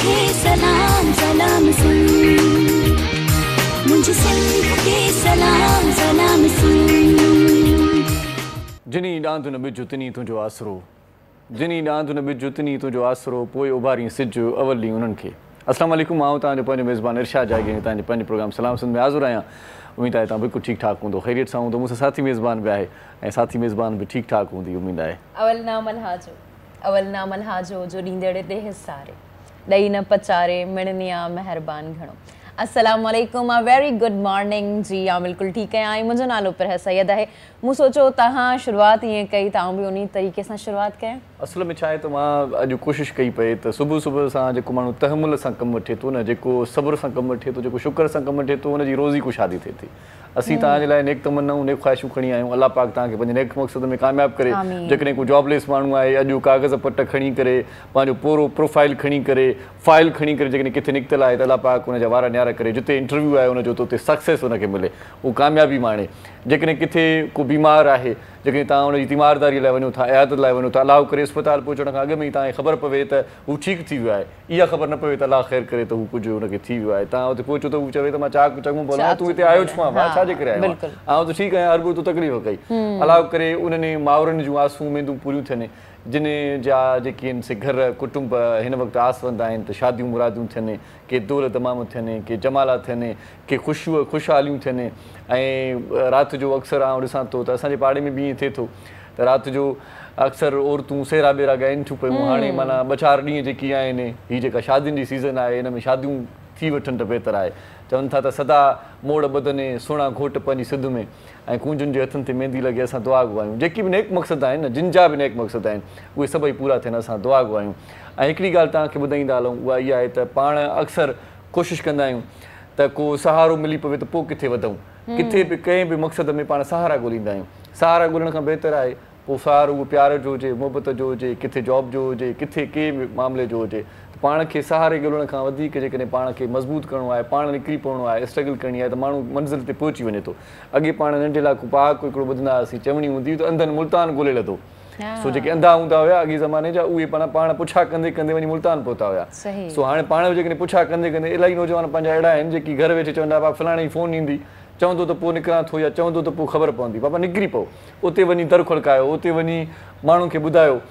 खे सलाम सलाम सुन, मुझे सिंध खे सलाम सलाम सुन। जिनी डांद न बिजु तिनी तुंहिंजो आसरो, जिनी डांद न बिजु तिनी तुंहिंजो आसरो, पोइ उभारी सिज अवली उन्हनि खे। अस्सलाम वालेकुम, आऊं तव्हांजो पंहिंजो मेज़बान इरशाद जागी तव्हांजे पंहिंजे प्रोग्राम सलाम सिंध में हाज़िर आहियां। उम्मीद आहे तव्हां बिल्कुलु ठीकु ठाक हूंदो, ख़ैरियत सां हूंदो। मूंसां साथी मेज़बान बि आहे ऐं साथी मेज़बान बि ठीकु ठाक हूंदी उम्मीद आहे। अवल नामल हाजो जो ॾींदड़ ॾेह सारे, ॾही न पचारे मिणनिया महिरबान घणो। अस्सलाम वालेकुम, अ वेरी गुड मॉर्निंग जी। हाँ बिल्कुलु ठीकु आहियां। मुंहिंजो नालो पिरह सैयद आहे। मूं सोचो तव्हां शुरूआति ईअं कई, तव्हां बि उन तरीक़े सां शुरूआति कयो। असल में छा आहे त मां अॼु कोशिशि कई पई त सुबुह सुबुह सां जेको माण्हू तहमुल सां कमु वठे थो न, जेको सब्र सां कमु वठे थो, जेको शुक्र सां कमु वठे थो, उनजी रोज़ी कुशादी थिए थी। असीं तव्हांजे लाइ नेक तमन्नाऊं नेक ख़्वाहिशूं खणी आहियूं। अलाह पाक तव्हांखे पंहिंजे नेक मक़सद में कामयाबु करे। जेकॾहिं को जॉबलेस माण्हू आहे, अॼु कागज़ पट खणी करे, पंहिंजो पूरो प्रोफाइल खणी करे, फाइल खणी करे जेकॾहिं किथे निकितल आहे त अलाह पाक उनजा वार न्यारा करे, जिते इंटरव्यू आहे उनजो त उते सक्सेस उनखे मिले, उहो कामयाबी माणे। जेकॾहिं किथे को बीमार आहे, जेकॾहिं तव्हां उनजी तीमारदारी लाइ वञो था, इयादत लाइ वञो था, अलाह करे अस्पताल पहुचण खां अॻु में ई तव्हांखे ख़बर पवे त हू ठीकु थी वियो आहे, इहा ख़बर न पवे त अलाह ख़ैर करे त हू कुझु हुनखे थी वियो आहे। तव्हां हुते पहुचो त हू चवे त मां चङो भलो, तूं हिते आयो छो आहे, छाजे करे आयो आहे? आउं त ठीकु आहियां, हर को तूं तकलीफ़ कई। अलाह करे उन्हनि माउरनि जूं आसूं उमेदूं पूरियूं थियनि, जिन जा जेके आहिनि से घर कुटुंब हिन वक़्तु आसवंदा आहिनि त शादियूं मुरादियूं थियनि, के दौर तमामु थियनि, के जमाला थियनि, के ख़ुशहालियूं थियनि। ऐं राति जो अक्सर आउं ॾिसां थो त असांजे पाड़े में बि ईअं थिए थो त राति जो अक्सर औरतूं सेरा ॿेरा ॻाइनि थियूं पियूं। हाणे माना 2-4 ॾींहं जेकी आहिनि, हीअ जेका शादियुनि जी सीज़न आहे, हिन में शादियूं थी वठनि त बहितर आहे। चवनि था त सदा मोड़ ॿधने सुहिणा घोट पंहिंजी सिध में, ऐं कूंजुनि जे हथनि ते मेहंदी लॻे असां दुआ घुरायूं। जेकी बि नेक मक़सद आहिनि न, जिन जा बि नेक मक़सद आहिनि, उहे सभई पूरा थियनि, असां दुआ घुरायूं। ऐं हिकिड़ी ॻाल्हि तव्हांखे ॿुधाईंदा हलूं, उहा इहा आहे त पाण अक्सर कोशिशि कंदा आहियूं त को सहारो मिली पवे त पोइ किथे वधूं। किथे बि कंहिं बि मक़सद में पाण सहारा ॻोल्हींदा आहियूं। सहारा ॻोल्हण खां बहितर आहे पोइ सहारो उहो प्यार जो हुजे, मुहबत जो हुजे, किथे जॉब जो हुजे, किथे के बि मामले जो हुजे। पाण खे सहारे ॻोल्हण खां वधीक जेकॾहिं पाण खे मज़बूत करिणो आहे, पाण निकिरी पवणो आहे, स्ट्रगल करणी आहे, त माण्हू मंज़िल ते पहुची वञे थो। अॻे पाण नंढे लाइ पाक हिकिड़ो ॿुधंदा हुआसीं, चवणी हूंदी हुई त अंधनि मुल्तान ॻोल्हे लथो। सो जेके अंधा हूंदा हुआ अॻे ज़माने जा, उहे पाण पुछा कंदे कंदे वञी मुल्तान पहुता हुआ। सो हाणे पाण जेकॾहिं पुछा कंदे कंदे इलाही नौजवान पंहिंजा अहिड़ा आहिनि जेकी घर वेठे चवंदा पापा फलाणे जी फ़ोन ईंदी, चवंदो त पोइ निकिरां थो, या चवंदो त पोइ ख़बर पवंदी, पापा निकिरी पओ, उते वञी दर खड़कायो, उते वञी माण्हुनि खे ॿुधायो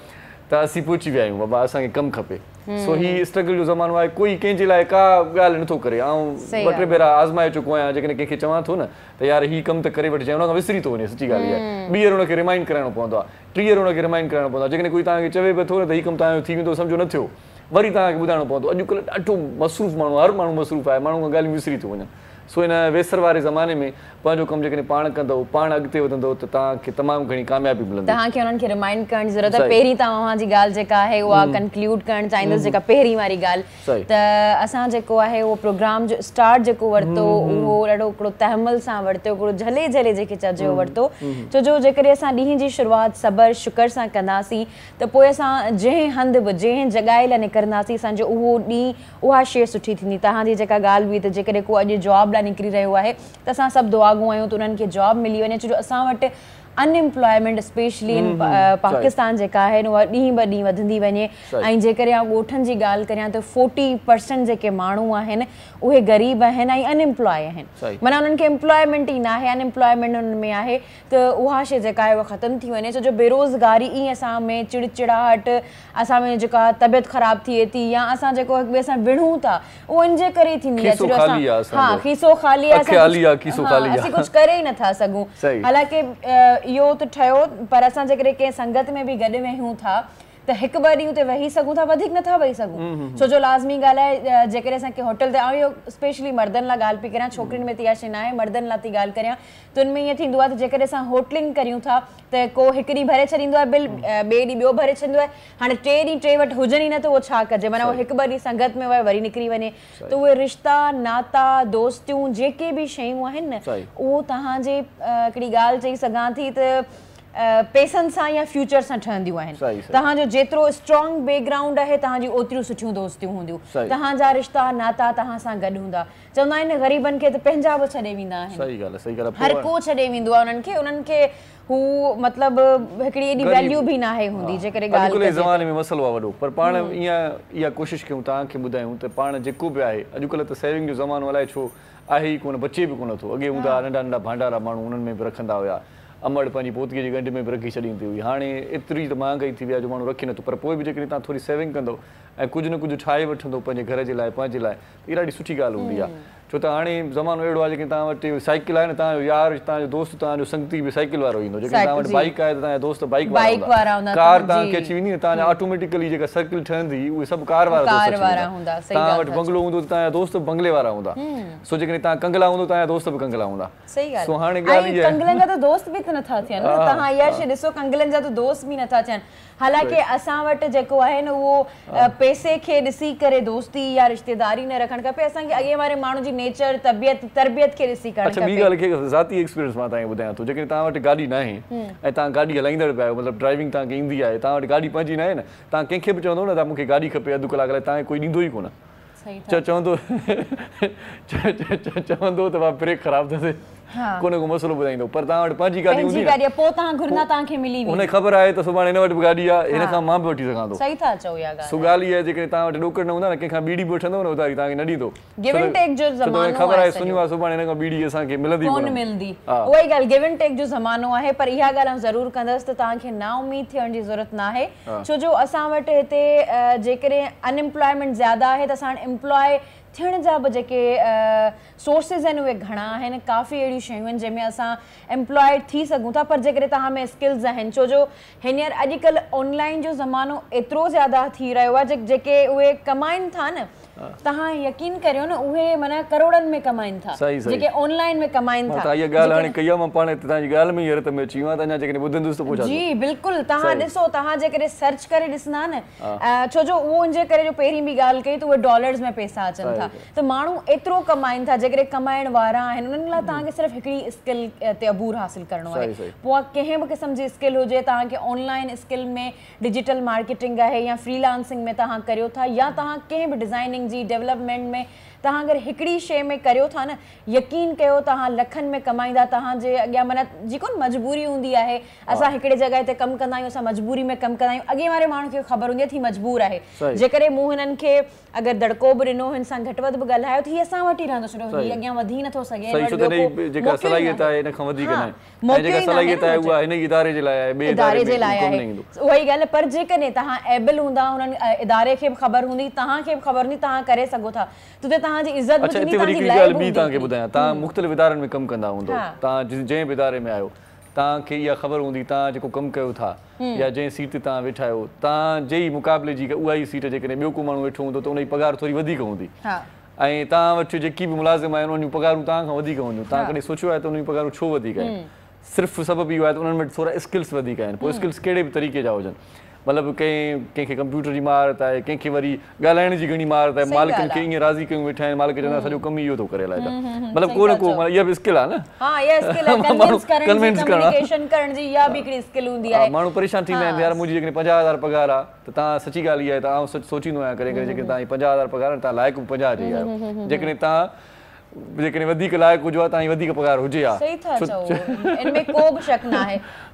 त असीं पहुची विया आहियूं, बाबा असांखे कमु खपे। सो हीउ स्ट्रगल जो ज़मानो आहे। कोई कंहिंजे लाइ का ॻाल्हि नथो करे। आउं 2-3 भेरा आज़माए चुको आहियां। जेकॾहिं कंहिंखे चवां थो न त यार हीउ कमु त करे वठिजांइ, हुन खां विसरी थो वञे। सची ॻाल्हि आहे। ॿीहर हुनखे रिमाइंड कराइणो पवंदो आहे, 3 हुनखे रिमाइंड कराइणो पवंदो आहे। जेकॾहिं कोई तव्हांखे चवे पियो थो न त हीउ कमु तव्हांजो थी वेंदो, सम्झो न थियो, वरी तव्हांखे ॿुधाइणो पवंदो। अॼुकल्ह ॾाढो मसरूफ़ माण्हू, हर माण्हू मसरूफ़ आहे, माण्हू ॻाल्हियूं विसरी थो वञनि। सो हिन वेसर वारे ज़माने में पंहिंजो कमु जेकॾहिं पाण कंदव, पाण अॻिते वधंदव त तव्हांखे तमामु घणी कामयाबी मिलंदी। तव्हांखे उन्हनि खे रिमाइंड करण जी ज़रूरत आहे। पहिरीं तव्हां जी ॻाल्हि जेका आहे उहा कंक्लूड करणु चाहींदसि, जेका पहिरीं वारी ॻाल्हि त असां जेको आहे उहो प्रोग्राम जो स्टार्ट जेको वरितो, उहो ॾाढो हिकिड़ो तहमुल सां वरितो, हिकिड़ो झले झले जेके चइजे वरितो। छो जो जेकॾहिं असां ॾींहं जी शुरूआति सबर शुकर सां कंदासीं त पोइ असां जंहिं हंधि बि जंहिं जॻहि लाइ निकिरंदासीं, असांजो उहो ॾींहुं उहा शइ सुठी थींदी। तव्हांजी जेका ॻाल्हि हुई त जेकॾहिं को अॼु जॉब लाइ निकिरी रहियो आहे त असां सभु दुआ घुरूं आहियूं त उन्हनि खे जॉब मिली वञे। छो जो असां वटि अनएम्प्लॉयमेंट स्पेशली इन पाकिस्तान जेका आहे उहा ॾींहुं ब ॾींहुं वधंदी वञे। ऐं जेकॾहिं आउं ॻोठनि जी ॻाल्हि करियां त 40% जेके माण्हू आहिनि उहे ग़रीब आहिनि ऐं अनएम्प्लॉय आहिनि। माना उन्हनि खे एम्प्लॉयमेंट ई न आहे, अनएम्प्लॉयमेंट उन्हनि में आहे। त उहा शइ जेका आहे उहा ख़तमु थी वञे। छो जो बेरोज़गारी ईअं असां में चिड़चिड़ाहट, असां में जेका तबियत ख़राबु थिए थी, या असां जेको हिक ॿिए सां विढ़ूं था, उहो इन जे करे थींदी आहे। हा, खीसो ख़ाली आहे, असीं कुझु करे ई नथा सघूं। हालांकि इहो त ठहियो, पर असां जेकॾहिं कंहिं संगत में बि गॾु वेहूं था त 1-2 ॾींहं उते वेही सघूं था, वधीक नथा वेही सघूं। छो जो लाज़मी ॻाल्हि आहे, जेकॾहिं असां कंहिं होटल ते, इहो स्पेशली मर्दनि लाइ ॻाल्हि पई करियां, छोकिरियुनि में त इहा शइ न आहे, मर्दनि लाइ थी ॻाल्हि करियां, त उनमें ईअं थींदो आहे त जेकॾहिं असां होटलिंग करियूं था त को हिकु ॾींहुं भरे छॾींदो आहे बिल, ॿिए ॾींहुं ॿियो भरे छॾींदो आहे। हाणे 3 ॾींहं टे वटि हुजनि ई न त उहो छा कजे? माना उहो 1-2 ॾींहं संगत में वरी निकिरी वञे त उहे रिश्ता नाता दोस्तियूं जेके बि शयूं आहिनि न, उहो तव्हांजे हिकिड़ी ॻाल्हि चई सघां थी त पैसनि सां या फ्यूचर सां ठहंदियूं आहिनि तव्हांजो जेतिरो स्ट्रॉन्ग बैकग्राउंड आहे तव्हांजी ओतिरियूं सुठियूं दोस्तियूं हूंदियूं तव्हांजा रिश्ता नाता तव्हां सां गॾु हूंदा चवंदा आहिनि ग़रीबनि खे त पंहिंजा बि छॾे वेंदा आहिनि हर को छॾे वेंदो आहे उन्हनि खे हू मतलब हिकिड़ी एॾी वैल्यू बि नाहे हूंदी जेकॾहिं ॻाल्हि ज़माने में मसइलो आहे वॾो पर पाण इहा कोशिशि कयूं तव्हांखे ॿुधायूं त पाण जेको बि आहे अॼुकल्ह त सेविंग जो ज़मानो अलाए छो आहे ई कोन बचे बि कोन थो अॻे हूंदा नंढा नंढा भांडारा माण्हू उन्हनि में बि रखंदा हुआ अमड़ पंहिंजी पोतीअ जी गंढ में बि रखी छॾींदी हुई हाणे एतिरी त महांगाई थी वई आहे जो माण्हू रखे नथो पर पोइ बि जेकॾहिं तव्हां थोरी सेविंग कंदो ऐं कुझु न कुझु ठाहे वठंदो पंहिंजे घर जे लाइ पंहिंजे लाइ इहा ॾाढी सुठी ॻाल्हि हूंदी आहे छो त हाणे ज़मानो अहिड़ो आहे जेके तव्हां वटि साइकिल आहे न तव्हांजो यार तव्हांजो दोस्त तव्हांजो संगती बि साइकिल वारो ईंदो जेके तव्हां वटि बाइक आहे त तव्हांजा दोस्त बाइक वारा हूंदा कार तव्हांखे अची वेंदी तव्हांजा ऑटोमेटिकली जेका सर्किल ठहंदी उहे सभु कार वारा हूंदा तव्हां वटि बंगलो हूंदो त तव्हांजा दोस्त बंगले वारा हूंदा सो जेकॾहिं तव्हां कंगला हूंदो तव्हांजा दोस्त बि कंगला हूंदा सो हाणे ॻाल्हि इहा कंगलनि जा त दोस्त बि त नथा थियनि तव्हां इहा शइ ॾिसो कंगलनि जा त दोस्त बि नथा थियनि हालांकि असां वटि जेको आहे न उहो पैसे खे ॾिसी करे दोस्ती या रिश्तेदारी न रखणु खपे असांखे अॻे वारे माण्हू जी नेचर तरबियत खे ॾिसी करणु खपे ॿी ॻाल्हि खे ज़ाती एक्सपीरियंस मां तव्हांखे ॿुधायां थो जेकॾहिं तव्हां वटि गाॾी न आहे ऐं तव्हां गाॾी हलाईंदड़ पिया आहियो मतिलबु ड्राइविंग तव्हांखे ईंदी आहे तव्हां वटि गाॾी पंहिंजी न आहे न तव्हां कंहिंखे बि चवंदो न तव्हां मूंखे गाॾी खपे अधु कलाक लाइ तव्हांखे कोई ॾींदो ई कोन चवंदो त भाउ ब्रेक ख़राबु अथसि कोन को मसइलो ॿुधाईंदो पर तव्हां वटि पंहिंजी गाॾी हूंदी आहे पोइ तव्हां घुरंदा तव्हांखे मिली वेंदी हुनखे ख़बर आहे त सुभाणे हिन वटि बि गाॾी आहे हिन खां मां बि वठी सघां थो सही था चओ इहा ॻाल्हि सो ॻाल्हि इहा आहे जेकॾहिं तव्हां वटि ॾोकड़ न हूंदा न कंहिंखां बीड़ी बि वठंदव न उधारी तव्हांखे न ॾींदो गिव एंड टेक जो ज़मानो ख़बर आहे सुनियो आहे सुभाणे हिन खां बीड़ी असांखे मिलंदी कोन मिलंदी उहा ई ॻाल्हि गिव एंड टेक जो ज़मानो आहे पर इहा ॻाल्हि आउं ज़रूरु कंदसि त तव्हांखे ना उमीद थियण जी ज़रूरत न आहे छो जो असां वटि हिते जेकॾहिं अनएम्प्लॉयमेंट ज़्यादा आहे त असां वटि एम्प्लॉय थियण जा बि जेके सोर्सिस आहिनि उहे घणा आहिनि काफ़ी अहिड़ियूं शयूं आहिनि जंहिंमें असां एम्प्लॉयड थी सघूं था पर जेकॾहिं तव्हां में स्किल्स आहिनि छो जो हींअर अॼुकल्ह ऑनलाइन जो ज़मानो एतिरो ज़्यादा थी रहियो आहे जेके उहे कमाइनि था न तव्हां यकीन करियो न उहे माना करोड़नि में कमाइनि था जेके ऑनलाइन में कमाइनि था इहा ॻाल्हि हाणे कई आहे मां पाण तव्हांजी ॻाल्हि में हैरत में अची वियो आहे अञा जेकॾहिं ॿुधंदुसि त पुछां जी बिल्कुलु तव्हां ॾिसो तव्हां जेकॾहिं सर्च करे ॾिसंदा न छो जो उहो उनजे करे जो पहिरीं बि ॻाल्हि कई त उहे डॉलर्स में पैसा अचनि था त माण्हू एतिरो कमाइनि था जेकॾहिं कमाइण वारा आहिनि उन्हनि लाइ तव्हांखे सिर्फ़ु हिकिड़ी स्किल ते अबूर हासिल करणो आहे पोइ कंहिं बि क़िस्म जी स्किल हुजे तव्हांखे ऑनलाइन स्किल में डिजिटल मार्केटिंग आहे या फ्रीलांसिंग में तव्हां करियो था या तव्हां कंहिं बि डिज़ाइनिंग जी डेवलपमेंट में तव्हां अगरि हिकिड़ी शइ में करियो था न यकीन कयो तव्हां लखनि में कमाईंदा तव्हांजे अॻियां माना जेको मजबूरी हूंदी आहे असां हिकिड़े जॻह ते कमु कंदा आहियूं असां मजबूरी में कमु कंदा आहियूं अॻे वारे माण्हू खे ख़बर हूंदी आहे थी मजबूर आहे जेकॾहिं मूं हिननि खे अगरि दड़को बि ॾिनो हिन सां घटि वधि बि ॻाल्हायो थी असां वटि ई रहंदो छॾो हीउ अॻियां वधी नथो सघे उहा ई ॻाल्हि पर जेकॾहिं तव्हां एबल हूंदा हुननि इदारे खे बि ख़बर हूंदी तव्हांखे बि ख़बर हूंदी तव्हां करे सघो था तव्हांजी इज़त बि थींदी तव्हांजी लाइफ बि तव्हांखे ॿुधायां तव्हां मुख़्तलिफ़ इदारनि में कमु कंदा हूंदो तव्हां जंहिं बि इदारे में आहियो तव्हांखे इहा ख़बर हूंदी तव्हां जेको कमु कयो था या जंहिं सीट ते तव्हां वेठा आहियो तव्हां जे ई मुक़ाबले जी उहा ई सीट जेकॾहिं ॿियो को माण्हू वेठो हूंदो त उनजी पघार थोरी वधीक हूंदी ऐं तव्हां वटि जेकी बि मुलाज़िम आहिनि उन्हनि जूं पघारूं तव्हां खां वधीक हूंदियूं तव्हां कॾहिं सोचियो आहे त उन जूं पघारूं छो वधीक आहिनि सिर्फ़ु सबबु इहो आहे त उन्हनि वटि थोरा स्किल्स वधीक आहिनि पोइ स्किल्स कहिड़े बि तरीक़े जा हुजनि मतिलबु कंहिंखे कंप्यूटर जी महारत आहे कंहिंखे वरी ॻाल्हाइण जी घणी महारत आहे मालिकनि खे ईअं राज़ी कयूं वेठा आहिनि मालिक चवंदा सॼो कमु इहो थो करे हलाए था मतिलबु को न को इहा बि स्किल आहे न माण्हू परेशान थींदा आहिनि यार मुंहिंजी जेकॾहिं 50,000 पघार आहे त तव्हां सची ॻाल्हि इहा आहे त आउं सोचींदो आहियां करे जेकॾहिं तव्हांजी 50,000 पघार तव्हां लाइक़ु 50 जी आहियो जेकॾहिं तव्हां जेकॾहिं वधीक लाइक़ु हुजो आहे तव्हांजी वधीक पघार हुजे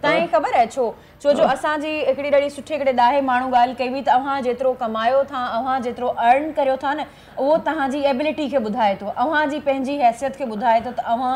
तव्हांखे ख़बर आहे छो जो असांजी हिकिड़ी ॾाढी सुठी हिकिड़े ॾाहे माण्हू ॻाल्हि कई हुई त अव्हां जेतिरो कमायो था अव्हां जेतिरो अर्न करियो था न उहो तव्हांजी एबिलिटी खे ॿुधाए थो अव्हांजी पंहिंजी हैसियत खे ॿुधाए थो त अव्हां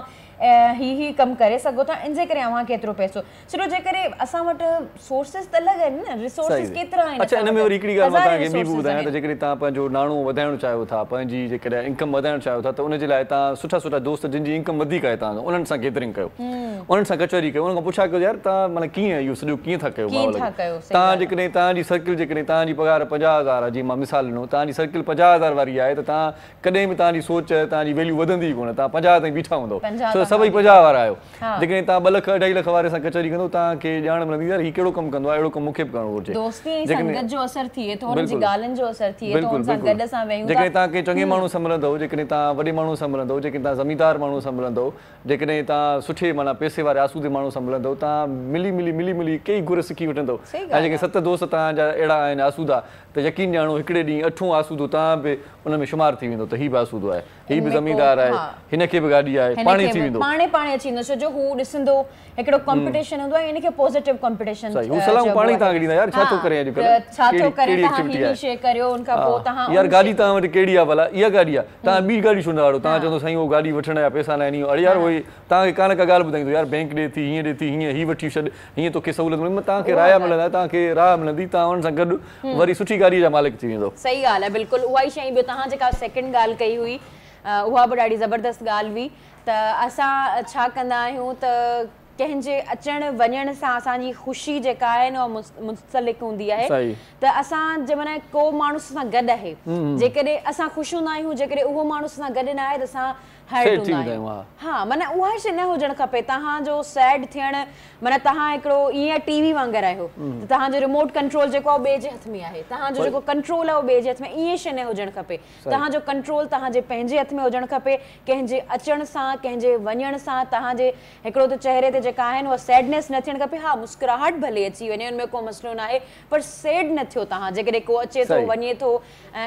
ही कमु करे सघो था इन जे करे अव्हांखे एतिरो पैसो छो जेकॾहिं असां वटि सोर्सिस त अलॻि आहिनि न रिसोर्सिस केतिरा आहिनि अच्छा हिन में वरी हिकिड़ी ॻाल्हि मां तव्हांखे ॿी बि ॿुधायां त जेकॾहिं तव्हां पंहिंजो नाणो वधाइणु चाहियो था पंहिंजी जेकॾहिं इनकम वधाइणु चाहियो था त उनजे लाइ तव्हां सुठा सुठा दोस्त जिन जी इनकम वधीक आहे तव्हां उन्हनि सां गैदरिंग कयो उन्हनि सां कचहरी कयो उन्हनि खां पुछा कयो यार तव्हां माना कीअं इहो सॼो कीअं था कयो तव्हां जेकॾहिं तव्हांजी सर्किल जेकॾहिं तव्हांजी पघार 50,000 आहे जीअं मां मिसाल ॾिनो तव्हांजी सर्किल 50,000 वारी आहे त तव्हां कॾहिं बि तव्हांजी सोच तव्हांजी वैल्यू वधंदी कोन तव्हां 50 ताईं बीठा हूंदो सभई 50 वारा आहियो जेकॾहिं तव्हां 2 लख 2.5 लख वारे सां कचहरी कंदो तव्हांखे ॼाण मिलंदी यार हीउ कहिड़ो कमु कंदो आहे, अहिड़ो कमु मूंखे बि करणो घुरिजे। दोस्ती ऐं संगत जो असर थिए थो, हुन जी ॻाल्हियुनि जो असर थिए थो, हुन सां गॾु असां वेहूं था। जेकॾहिं तव्हांखे चङे माण्हू सां मिलंदव, जेकॾहिं तव्हां वॾे माण्हू सां मिलंदव, जेकॾहिं तव्हां ज़मींदार माण्हू सां मिलंदव, जेकॾहिं तव्हां सुठे माना पैसे वारे आसूदे माण्हू सां मिलंदव, तव्हां मिली कई गुर सिखी वठंदव। ऐं जेके 7 दोस्त तव्हांजा अहिड़ा आहिनि आसूदा, त यकीन ॼाणो हिकिड़े ॾींहुं 8हों आसूदो तव्हां बि उन में शुमार थी वेंदो त हीउ बि आसूदो आहे, हीउ बि ज़मींदार आहे, हिनखे बि गाॾी आहे, पाणे थी वेंदो, पाणे अची वेंदो। छो जो हू ॾिसंदो हिकिड़ो कॉम्पिटिशन हूंदो आहे, इनखे पॉजिटिव कॉम्पिटिशन हू सलाहूं पाणे ई तव्हांखे ॾींदा यार छा थो करे अॼुकल्ह, छा थो करे, तव्हां हीअ शइ करियो, उन खां पोइ तव्हां यार गाॾी तव्हां वटि कहिड़ी आहे भला, इहा गाॾी आहे, तव्हां ॿी गाॾी छो न वारो, तव्हां चवंदो साईं उहो गाॾी वठण जा पैसा न आहिनि, अड़े यार उहे तव्हांखे का न का ॻाल्हि ॿुधाईंदो यार बैंक ॾे थी, हीअं ॾे थी, हीअं हीअ वठी छॾ, हीअं तोखे सहूलियत मिलंदी, तव्हांखे राया मिलंदा, तव्हांखे राह मिलंदी, तव्हां हुन सां गॾु वरी सुठी गाॾीअ जा मालिक थी वेंदो। सही ॻाल्हि आहे, बिल्कुलु उहा ई शइ। ॿियो तव्हां जेका सेकेंड ॻाल्हि कई हुई उहा बि ॾाढी ज़बरदस्त ॻाल्हि हुई। त असां छा कंदा आहियूं त कंहिंजे अचण वञण सां असांजी ख़ुशी जेका आहे न उहा मुस्तलिक हूंदी आहे। त असां जंहिंमहिल को माण्हू सां गॾु आहे, जेकॾहिं असां ख़ुशि हूंदा आहियूं, जेकॾहिं उहो माण्हू सां गॾु न आहे त असां हर्ट हूंदा आहियूं। हा, माना उहा शइ न हुजणु खपे। तव्हांजो सैड थियणु माना तव्हां हिकिड़ो ईअं टीवी वांगुरु आहियो, त तव्हांजो रिमोट कंट्रोल जेको आहे ॿिए जे हथ में आहे, तव्हांजो जेको कंट्रोल आहे उहो ॿिए जे हथ में, ईअं शइ न हुजणु खपे। तव्हांजो कंट्रोल तव्हांजे पंहिंजे हथ में हुजणु खपे। कंहिंजे अचण सां, कंहिंजे वञण सां तव्हांजे हिकिड़ो त चहिरे ते जेका आहिनि उहा सैडनेस न थियणु खपे। हा, मुस्कुराहट भले अची वञे, हुन में को मसइलो न आहे, पर सैड न थियो तव्हां। जेकॾहिं को अचे थो वञे थो,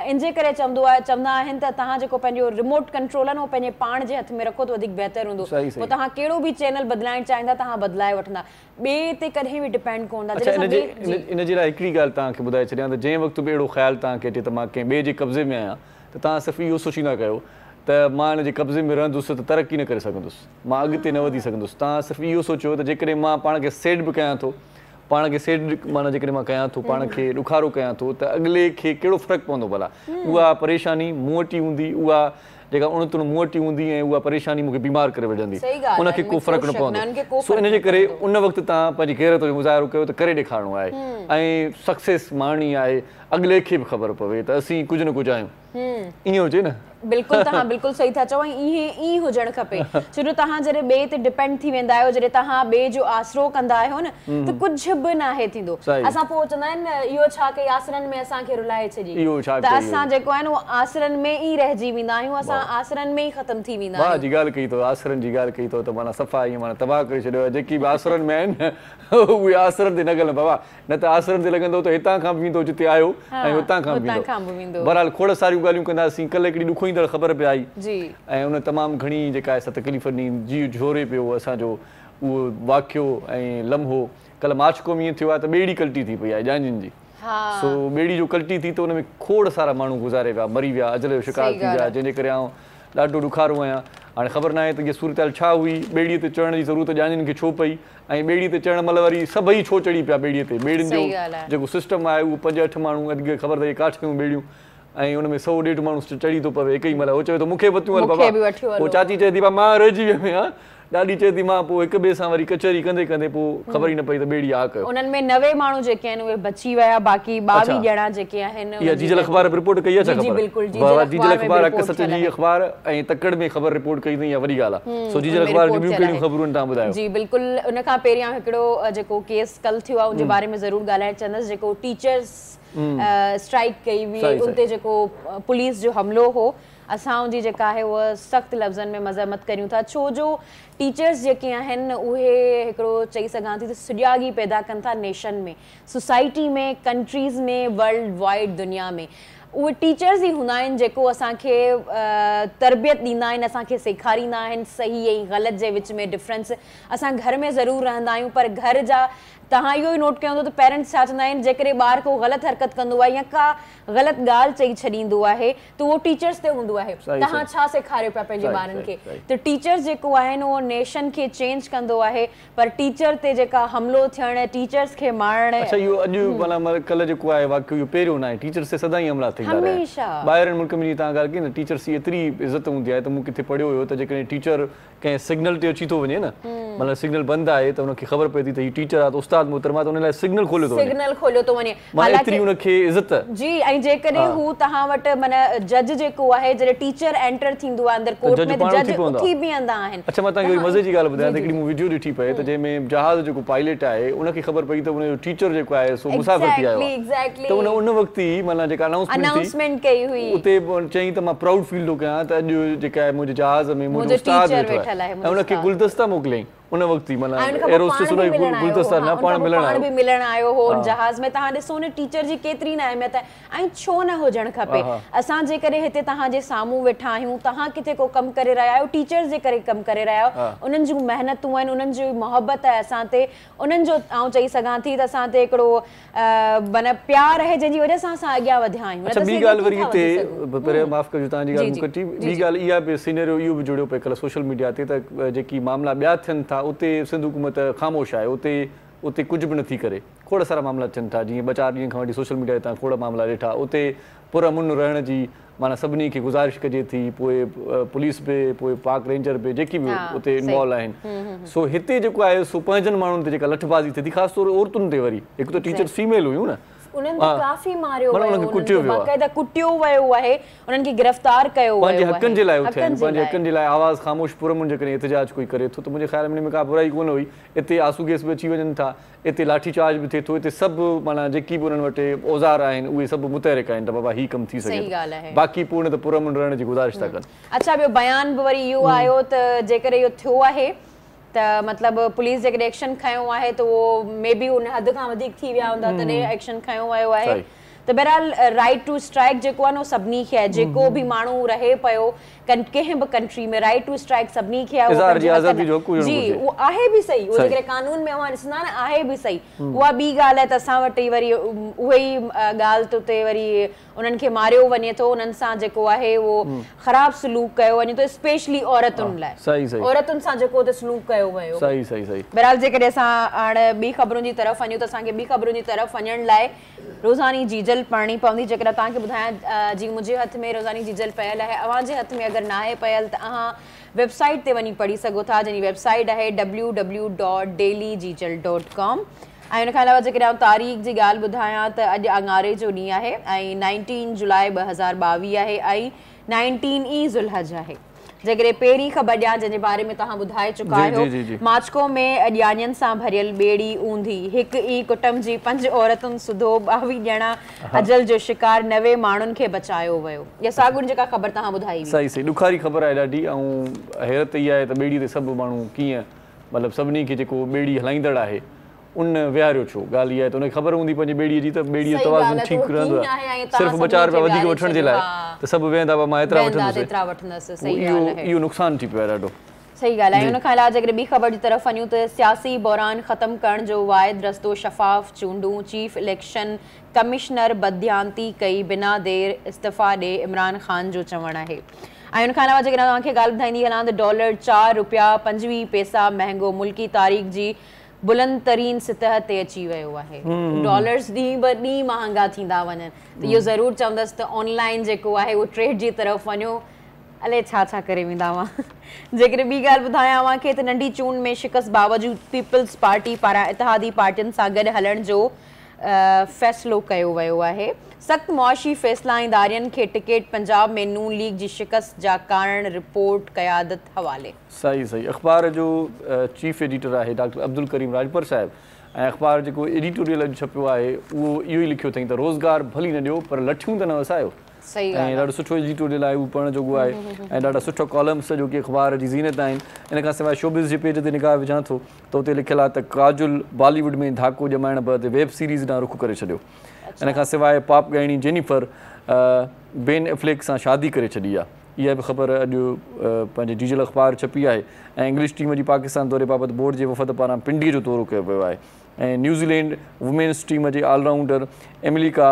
इन जे करे चवंदा आहिनि त तव्हां जेको पंहिंजो रिमोट कंट्रोल आहे न उहो पंहिंजे पाण जे हथ में रखो त वधीक बहितर हूंदो। पोइ तव्हां कहिड़ो बि चैनल बदिलाइण चाहींदा तव्हां बदिलाए वठंदा, ॿिए ते कॾहिं बि डिपेंड कोन था। इन जे लाइ हिकिड़ी ॻाल्हि तव्हांखे ॿुधाए छॾियां त जंहिं वक़्तु बि अहिड़ो ख़्यालु तव्हांखे अचे त मां कंहिं ॿिए जे कब्ज़े में आहियां, त तव्हां सिर्फ़ु इहो सोचींदा कयो त मां हिन जे कब्ज़े में रहंदुसि त तरक़ी न करे सघंदुसि, मां अॻिते न वधी सघंदुसि। तव्हां सिर्फ़ु इहो सोचियो त जेकॾहिं मां पाण खे सेड बि कयां थो, पाण खे सेड माना जेकॾहिं मां कयां थो, पाण खे ॾुखारो कयां थो, त अॻिले खे कहिड़ो फ़र्क़ु पवंदो भला। उहा परेशानी मूं वटि ई हूंदी, उहा जेका उणतुण मूं वटि ई हूंदी, ऐं उहा परेशानी मूंखे बीमार करे वठंदी, उनखे को फ़र्क़ु न पवंदो। सो इन जे करे उन वक़्तु तव्हां पंहिंजी गैरत जो मुज़ाहिरो कयो त करे ॾेखारिणो आहे, ऐं सक्सेस माणणी आहे, अॻिले खे बि ख़बर पवे त असीं कुझु न कुझु आहियूं, ईअं हुजे न। बिल्कुलु, तव्हां बिल्कुलु सही था चओ, ईअं हुजणु खपे। छो जो तव्हां जॾहिं ॿिए ते डिपेंड थी वेंदा आहियो, जॾहिं तव्हां ॿिए जो आसरो कंदा आहियो न, त कुझु बि न आहे थींदो। असां पोइ चवंदा आहिनि न इहो छा कई, आसरनि में असांखे रुलाए छॾी, त असां जेको आहे न उहो आसरनि में ई रहिजी वेंदा आहियूं, असां आसरनि में ई ख़तमु थी वेंदा आहियूं। जी ॻाल्हि कई अथव, आसरनि जी ॻाल्हि कई अथव, त माना सफ़ा ईअं माना तबाह करे छॾियो आहे। जेकी बि आसरनि में आहिनि उहे आसरनि ते न गलनि बाबा, न त आसरनि ते लॻंदो त हितां खां बि वेंदो जिते आयो, ऐं हुतां खां बि वेंदो। बहरहाल खोड़ सारियूं ॻाल्हियूं कंदासीं। कल्ह हिकिड़ी ॾुखोईंदड़ ख़बर पई आई, ऐं उन तमामु घणी जेका आहे तकलीफ़ ॾिनी, जी झोरे पियो असांजो उहो वाक़ियो ऐं लम्हो। कल्ह माचको में ईअं थियो आहे त ॿेड़ी कल्टी थी पई आहे जांजियुनि जी। सो ॿेड़ी जो कल्टी थी त उन में खोड़ सारा माण्हू गुज़ारे विया, मरी विया, अजल जो शिकार थी विया, जंहिंजे करे आउं ॾाढो ॾुखारो आहियां। हाणे ख़बर न आहे त इहा सूरत छा हुई, ॿेड़ीअ ते चढ़ण जी ज़रूरत जांजियुनि खे छो पई, ऐं ॿेड़ीअ ते चढ़ण महिल वरी सभई छो चढ़ी पिया ॿेड़ीअ ते। ॿेड़ियुनि जो जेको सिस्टम आहे उहो 5-8 माण्हू, अॼु ख़बर अथई काठियूं ॿेड़ियूं, ऐं हुन में 100-150 माण्हू चढ़ी थो पवे हिक ई महिल। उहो चवे थो मूंखे वतियूं हल बाबा, पोइ चाची चए थी मां रहिजी वियमि आहियां, ॾाढी चए थी मां पोइ हिक ॿिए सां वरी कचहरी कंदे कंदे पोइ ख़बर ई न पई त ॿेड़ी आ कयो। उन्हनि में 90 माण्हू जेके आहिनि उहे बची विया, बाक़ी 22 ॼणा जेके आहिनि। इहा जीजल अख़बार रिपोर्ट कई आहे छा ख़बर? जीजल अख़बार हक़ सच जी अख़बार ऐं तकड़ में ख़बर रिपोर्ट कई अथई, इहा वॾी ॻाल्हि आहे। सो जीजल अख़बार जूं ॿियूं कहिड़ियूं ख़बरूं तव्हां ॿुधायो? जी बिल्कुलु, उन खां पहिरियां हिकिड़ो जेको केस कल थियो आहे उनजे बारे में ज़रूरु ॻाल्हाइणु चाहींदसि। जेको टीचर्स स्ट्राइक कई हुई, उन ते जेको पुलिस जो हमिलो हो, असां उनजी जेका आहे उहा सख़्तु लफ़्ज़नि में मज़म्मत करियूं था। छो जो टीचर्स जेके आहिनि उहे हिकिड़ो चई सघां थी त सुॼागी पैदा कनि था नेशन में, सोसाइटी में, कंट्रीज़ में, वर्ल्ड वाइड दुनिया में। उहे टीचर्स ई हूंदा आहिनि जेको असांखे तरबियत ॾींदा आहिनि, असांखे सेखारींदा आहिनि सही ऐं ग़लति जे विच में डिफरेंस। असां घर में ज़रूरु रहंदा आहियूं, पर घर जा तव्हां इहो ई नोट कयो हूंदो त पेरेंट्स छा चवंदा आहिनि, जेकॾहिं ॿार को ग़लति हरकत कंदो आहे या का ग़लति ॻाल्हि चई छॾींदो आहे त उहो टीचर्स ते हूंदो आहे, तव्हां छा सेखारियो पिया पंहिंजे ॿारनि खे। त टीचर्स जेको आहिनि उहो नेशन खे चेंज कंदो आहे, पर टीचर ते जेका हमिलो थियणु, टीचर्स खे मारणु, अच्छा इहो अॼु माना कल्ह जेको आहे वाक़ियो इहो पहिरियों न आहे, टीचर्स ते सदाईं हमला थींदा रहिया आहिनि। ॿाहिरनि मुल्क में तव्हां ॻाल्हि कई न, टीचर्स जी एतिरी इज़त हूंदी आहे त मूं किथे पढ़ियो हुयो त जेकॾहिं टीचर कंहिं सिग्नल ते अची थो वञे न, मतिलबु सिग्नल बंदि आहे त हुनखे ख़बर पए थी त हीउ टीचर आहे त उस्ताद उस्ताद मोहतरमा त उन लाइ सिग्नल खोलियो थो वञे हालांकि उनखे इज़त जी ऐं जेकॾहिं हू तव्हां वटि माना जज जेको आहे जॾहिं टीचर एंटर थींदो आहे अंदरि कोर्ट में त जज उथी बीहंदा आहिनि अच्छा मां तव्हांखे मज़े जी ॻाल्हि ॿुधायां त हिकिड़ी मूं वीडियो ॾिठी पए त जंहिंमें जहाज़ जेको पायलट आहे उनखे ख़बर पई त उनजो टीचर जेको आहे सो मुसाफ़िर थी आयो आहे त उन वक़्तु ई माना जेका अनाउंसमेंट कई हुई उते चई त मां प्राउड फील थो कयां त अॼु जेका आहे मुंहिंजे जहाज़ में मुंहिंजो उस्ताद वेठल आहे ऐं उनखे गुलदस्ता मोकिलियईं उन वक़्तु ई माना एरोस्टेस उन गुलदस्ता न पाण मिलण आयो हो जहाज़ में तव्हां ॾिसो न टीचर जी केतिरी न अहमियत आहे ऐं छो न हुजणु खपे असां जे करे हिते तव्हांजे साम्हूं वेठा आहियूं तव्हां किथे को कमु करे रहिया आहियो टीचर्स जे करे कमु करे रहिया आहियो उन्हनि जूं महिनतूं आहिनि उन्हनि जी मोहबत आहे असां ते उन्हनि जो आउं चई सघां थी त असां ते हिकिड़ो माना प्यार आहे जंहिंजी वजह सां असां अॻियां वधिया आहियूं अच्छा ॿी ॻाल्हि वरी हिते पहिरियों माफ़ कजो तव्हांजी ॻाल्हि कटी ॿी ॻाल्हि इहा बि सीनियर इहो बि जुड़ियो पियो कल्ह सोशल मीडिया ते त जेकी मामला ॿिया थियनि था उते सिंध हुकूमत ख़ामोश आहे उते कुझु बि नथी करे खोड़ सारा मामला अचनि था जीअं 2-4 ॾींहं खां वठी सोशल मीडिया ते खोड़ मामला ॾिठा उते पुरअमन रहण जी माना सभिनी खे गुज़ारिश कजे थी पोइ पुलिस बि पोइ पाक रेंजर बि जेकी बि उते इन्वॉल्व आहिनि सो हिते जेको आहे सो पंहिंजनि माण्हुनि ते जेका लठबाज़ी थिए थी ख़ासि तौर औरतुनि ते वरी हिकु त टीचर्स फीमेल हुयूं न उन्हनि काफ़ी मारियो बाक़ाइदा कुटियो वियो आहे उन्हनि खे गिरफ़्तार कयो वियो पंहिंजे हक़नि जे लाइ उथिया पंहिंजे हक़नि जे लाइ आवाज़ ख़ामोश पुरअमन जेकॾहिं एहतिजाज कोई करे थो त मुंहिंजे ख़्याल में का बुराई कोन हुई हिते आंसू गैस बि अची वञनि था हिते लाठी चार्ज बि थिए थो हिते सभु माना जेकी बि उन्हनि वटि औज़ार आहिनि उहे सभु मुतहरिक आहिनि त बाबा हीउ कमु थी सघे बाक़ी पूर्ण त पुरअमन रहण जी गुज़ारिश था कनि अच्छा ॿियो बयान बि वरी इहो आयो त जेकॾहिं इहो थियो आहे त मतिलबु पुलिस जेकॾहिं एक्शन खयो आहे त उहो मे बी उन हद खां वधीक थी विया हूंदा तॾहिं एक्शन खयो वियो आहे त बहरहाल राइट टू स्ट्राइक जेको आहे न सभिनी खे आहे जेको बि माण्हू रहे पियो कंहिं बि कंट्री में राइट टू स्ट्राइक सभिनी खे आहे जी उहो आहे बि सही उहो जेकॾहिं कानून में अवां ॾिसंदा न आहे बि सही उहा ॿी ॻाल्हि आहे त असां वटि वरी उहे ई ॻाल्हि त उते वरी उन्हनि खे मारियो वञे थो उन्हनि सां जेको आहे उहो ख़राबु सलूक कयो वञे थो स्पेशली औरतुनि लाइ औरतुनि सां जेको उते सलूक कयो वियो बहरहाल जेकॾहिं असां हाणे ॿी ख़बरुनि जी तरफ़ वञूं त असांखे ॿी ख़बरुनि जी तरफ़ वञण लाइ रोज़ानी जीजल पढ़णी पवंदी जेकॾहिं तव्हांखे ॿुधायां जी मुंहिंजे हथ में रोज़ानी जीजल पयल आहे अव्हां जे हथ में अगरि न आहे पयल त अव्हां वेबसाइट ते वञी पढ़ी सघो था जंहिंजी वेबसाइट आहे www.dailyjeejal.com ऐं उन खां अलावा जेकॾहिं आउं तारीख़ जी ॻाल्हि ॿुधायां त अॼु आङारे जो ॾींहुं आहे ऐं 19 जुलाई 2022 आहे ऐं 19 ई ज़ुल्हज आहे जेकॾहिं पहिरीं ख़बर ॾियां जंहिंजे बारे में तव्हां ॿुधाए चुका आहियो माचको में अॼाणियुनि सां भरियल ॿेड़ी ऊंधी हिकु ई कुटुंब जी 5 औरतुनि सुधो 22 ॼणा अजल जो शिकार 90 माण्हुनि खे बचायो वियो इहा साॻुनि जेका ख़बर तव्हां ॿुधाई सही ॾुखारी ख़बर आहे ॾाढी ऐं हैरत इहा आहे त ॿेड़ी ते सभु माण्हू कीअं मतिलबु सभिनी खे जेको ॿेड़ी हलाईंदड़ आहे उन विहारियो छो ॻाल्हि इहा आहे त उनखे ख़बर हूंदी पंहिंजी ॿेड़ीअ जी त ॿेड़ीअ जो तवाज़ुन ठीकु रहंदो आहे सिर्फ़ु 2-4 रुपया वधीक वठण जे लाइ त सभु वेहंदा मां एतिरा वठंदुसि इहो नुक़सानु थी पियो आहे ॾाढो सही ॻाल्हि आहे उन खां अलावा जेकॾहिं ॿी ख़बर जी तरफ़ वञूं त सियासी बहरान ख़तमु करण जो वाहिद रस्तो शफ़ाफ़ चूंडूं चीफ इलेक्शन कमिश्नर बदयांती कई बिना देर इस्तीफ़ा ॾे इमरान ख़ान जो चवणु आहे ऐं उन खां अलावा जेकॾहिं तव्हांखे ॻाल्हि ॿुधाईंदी हलां त $4 ₹4.25 महांगो मुल्की तारीख़ जी बुलंद तरीन सतह ते अची वियो आहे डॉलर्स ॾींहुं ब ॾींहुं महांगा थींदा वञनि त इहो ज़रूरु चवंदसि त ऑनलाइन जेको आहे उहो ट्रेड जी तरफ़ वञो अलाए छा करे वेंदा हुआ जेकॾहिं ॿी ॻाल्हि ॿुधायां अव्हांखे त नंढी चूंड में शिकस्त बावजूद पीपल्स पार्टी पारां इतिहादी पार्टियुनि सां गॾु हलण जो फ़ैसिलो कयो वियो आहे सख़्त मुआशी फ़ैसिला इदारियुनि खे टिकट पंजाब में नून लीग जी शिकस्त जा कारण रिपोर्ट क़यादत हवाले सही अख़बार जो चीफ एडिटर आहे डॉक्टर अब्दुल करीम राजपर साहिब ऐं अख़बार जेको एडिटोरियल अॼु छपियो आहे उहो इहो ई लिखियो अथई त रोज़गार भली न ॾियो पर लठियूं त न वसायो ऐं ॾाढो सुठो एडिटोरियल आहे उहो पढ़ण जोॻो आहे ऐं ॾाढा सुठा कॉलम्स जो की अख़बार जी ज़ीनत आहिनि इन खां सवाइ शोबिज़ जे पेज ते निगाह विझां थो त उते लिखियलु आहे त काजुल बॉलीवुड में धाको ॼमाइण बैदि वेब सीरीज़ ॾांहुं रुख़ करे छॾियो इन खां सवाइ पॉप ॻाइणी जेनिफर बेन एफ्लेक सां शादी करे छॾी आहे इहा बि ख़बर अॼु पंहिंजे जीजल अख़बार छपी आहे ऐं इंग्लिश टीम जी पाकिस्तान दौरे बाबति बोर्ड जे वफ़द पारां पिंडीअ जो दौरो कयो वियो आहे ऐं न्यूज़ीलैंड वुमेन्स टीम जे ऑलराउंडर एमिलिका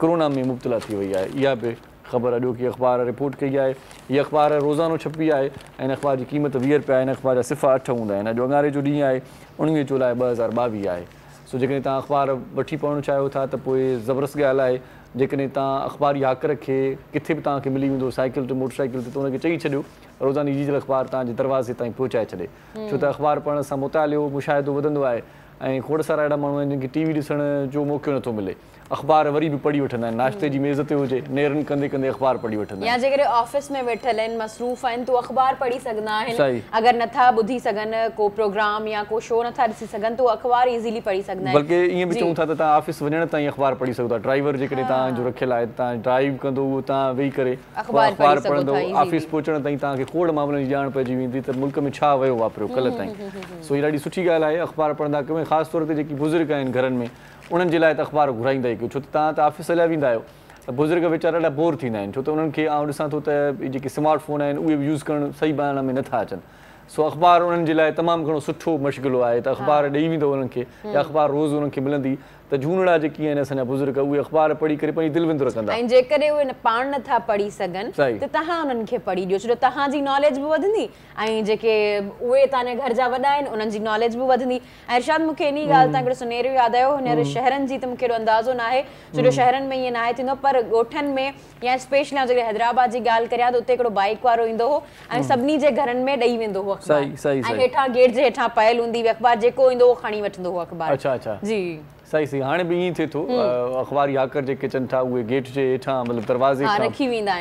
कोरोना में मुब्तला थी वई आहे इहा बि ख़बर अॼोकी अख़बार रिपोर्ट कई आहे हीअ अख़बार रोज़ानो छपी आहे ऐं हिन अख़बार जी क़ीमत 20 रुपया आहे हिन अख़बार जा सिफ़ा 8 हूंदा आहिनि अॼु आङारे जो ॾींहुं आहे 19 जुलाई 2022 आहे सो जेकॾहिं तव्हां अख़बार वठी पढ़णु चाहियो था त पोइ ज़बरदस्त ॻाल्हि आहे जेकॾहिं तव्हां अख़बारी हाकर खे किथे बि तव्हांखे मिली वेंदो साइकिल ते मोटरसाइकिल ते त उनखे चई छॾियो रोज़ानी जीजल अख़बार तव्हांजे दरवाज़े ताईं पहुचाए छॾे छो त अख़बार पढ़ण सां मुतालियो मुशाहिदो वधंदो आहे ऐं खोड़ सारा अहिड़ा माण्हू आहिनि जिनखे टीवी ॾिसण जो मौक़ो नथो मिले, अख़बार वरी बि पढ़ी वठंदा आहिनि, नाश्ते जी मेज़ ते हुजे नेरनि कंदे कंदे अख़बार पढ़ी वठंदा या जेकॾहिं ऑफिस में वेठल आहिनि मसरूफ़ आहिनि तो अख़बार पढ़ी सघंदा आहिनि, अगरि नथा ॿुधी सघनि को प्रोग्राम या को शो नथा ॾिसी सघनि तो अख़बार इज़ीली पढ़ी सघंदा आहिनि। बल्कि ईअं बि चऊं था त तव्हां ऑफिस वञण ताईं अख़बार पढ़ी सघो था, ड्राइवर जेकॾहिं तव्हांजो रखियल आहे, तव्हां ड्राइव कंदो उहो तव्हां वेही करे अख़बार पढ़ंदो, ऑफिस पहुचण ताईं तव्हांखे खोड़ मामलनि जी ॼाण पइजी वेंदी त मुल्क में छा वियो वापिरियो कल्ह ताईं। सो हीअ ॾाढी सुठी ॻाल्हि आहे अख़बार पढ़ंदा कयो, ख़ासि तौर ते जेकी बुज़ुर्ग आहिनि घरनि में उन्हनि जे लाइ त अख़बार घुराईंदा ई कयो, छो त तव्हां त ऑफिस हलिया वेंदा आहियो, बुज़ुर्ग वीचारा ॾाढा बोर थींदा आहिनि, छो त उन्हनि खे आउं ॾिसां थो त जेके स्मार्ट फ़ोन आहिनि उहे बि यूज़ करणु सही मायने में नथा अचनि। सो अख़बार उन्हनि जे लाइ तमामु घणो सुठो मशग़िलो आहे त अख़बार ॾेई वेंदो उन्हनि खे या अख़बार रोज़ु उन्हनि खे मिलंदी त झूनड़ा जेकी आहिनि असांजा बुज़ुर्ग उहे अख़बार पढ़ी करे पंहिंजी दिलि विंदो रखंदा। ऐं जेकॾहिं उहे पाण नथा पढ़ी सघनि त तव्हां उन्हनि खे पढ़ी ॾियो, छो जो तव्हांजी नॉलेज बि वधंदी ऐं जेके उहे तव्हांजे घर जा वॾा आहिनि उन्हनि जी नॉलेज बि वधंदी। ऐं इरशाद मूंखे इन ॻाल्हि तां हिकिड़ो सुनहरो यादि आयो, हींअर शहरनि जी त मूंखे एॾो अंदाज़ो न आहे छो जो शहरनि में ईअं न आहे थींदो, पर ॻोठनि में या स्पेशली जेकॾहिं हैदराबाद जी ॻाल्हि करियां त उते हिकिड़ो बाइक वारो ईंदो हो ऐं सभिनी जे घरनि में ॾेई वेंदो हो अख़बार, ऐं हेठां गेट जे हेठां पयल हूंदी हुई अख़बार, जेको ईंदो हो खणी वठंदो हो अख़बार। जी सही सही, हाणे बि ईअं थिए थो, अख़बारी हाकर जेके अचनि था उहे गेट जे हेठां मतिलबु दरवाज़े खां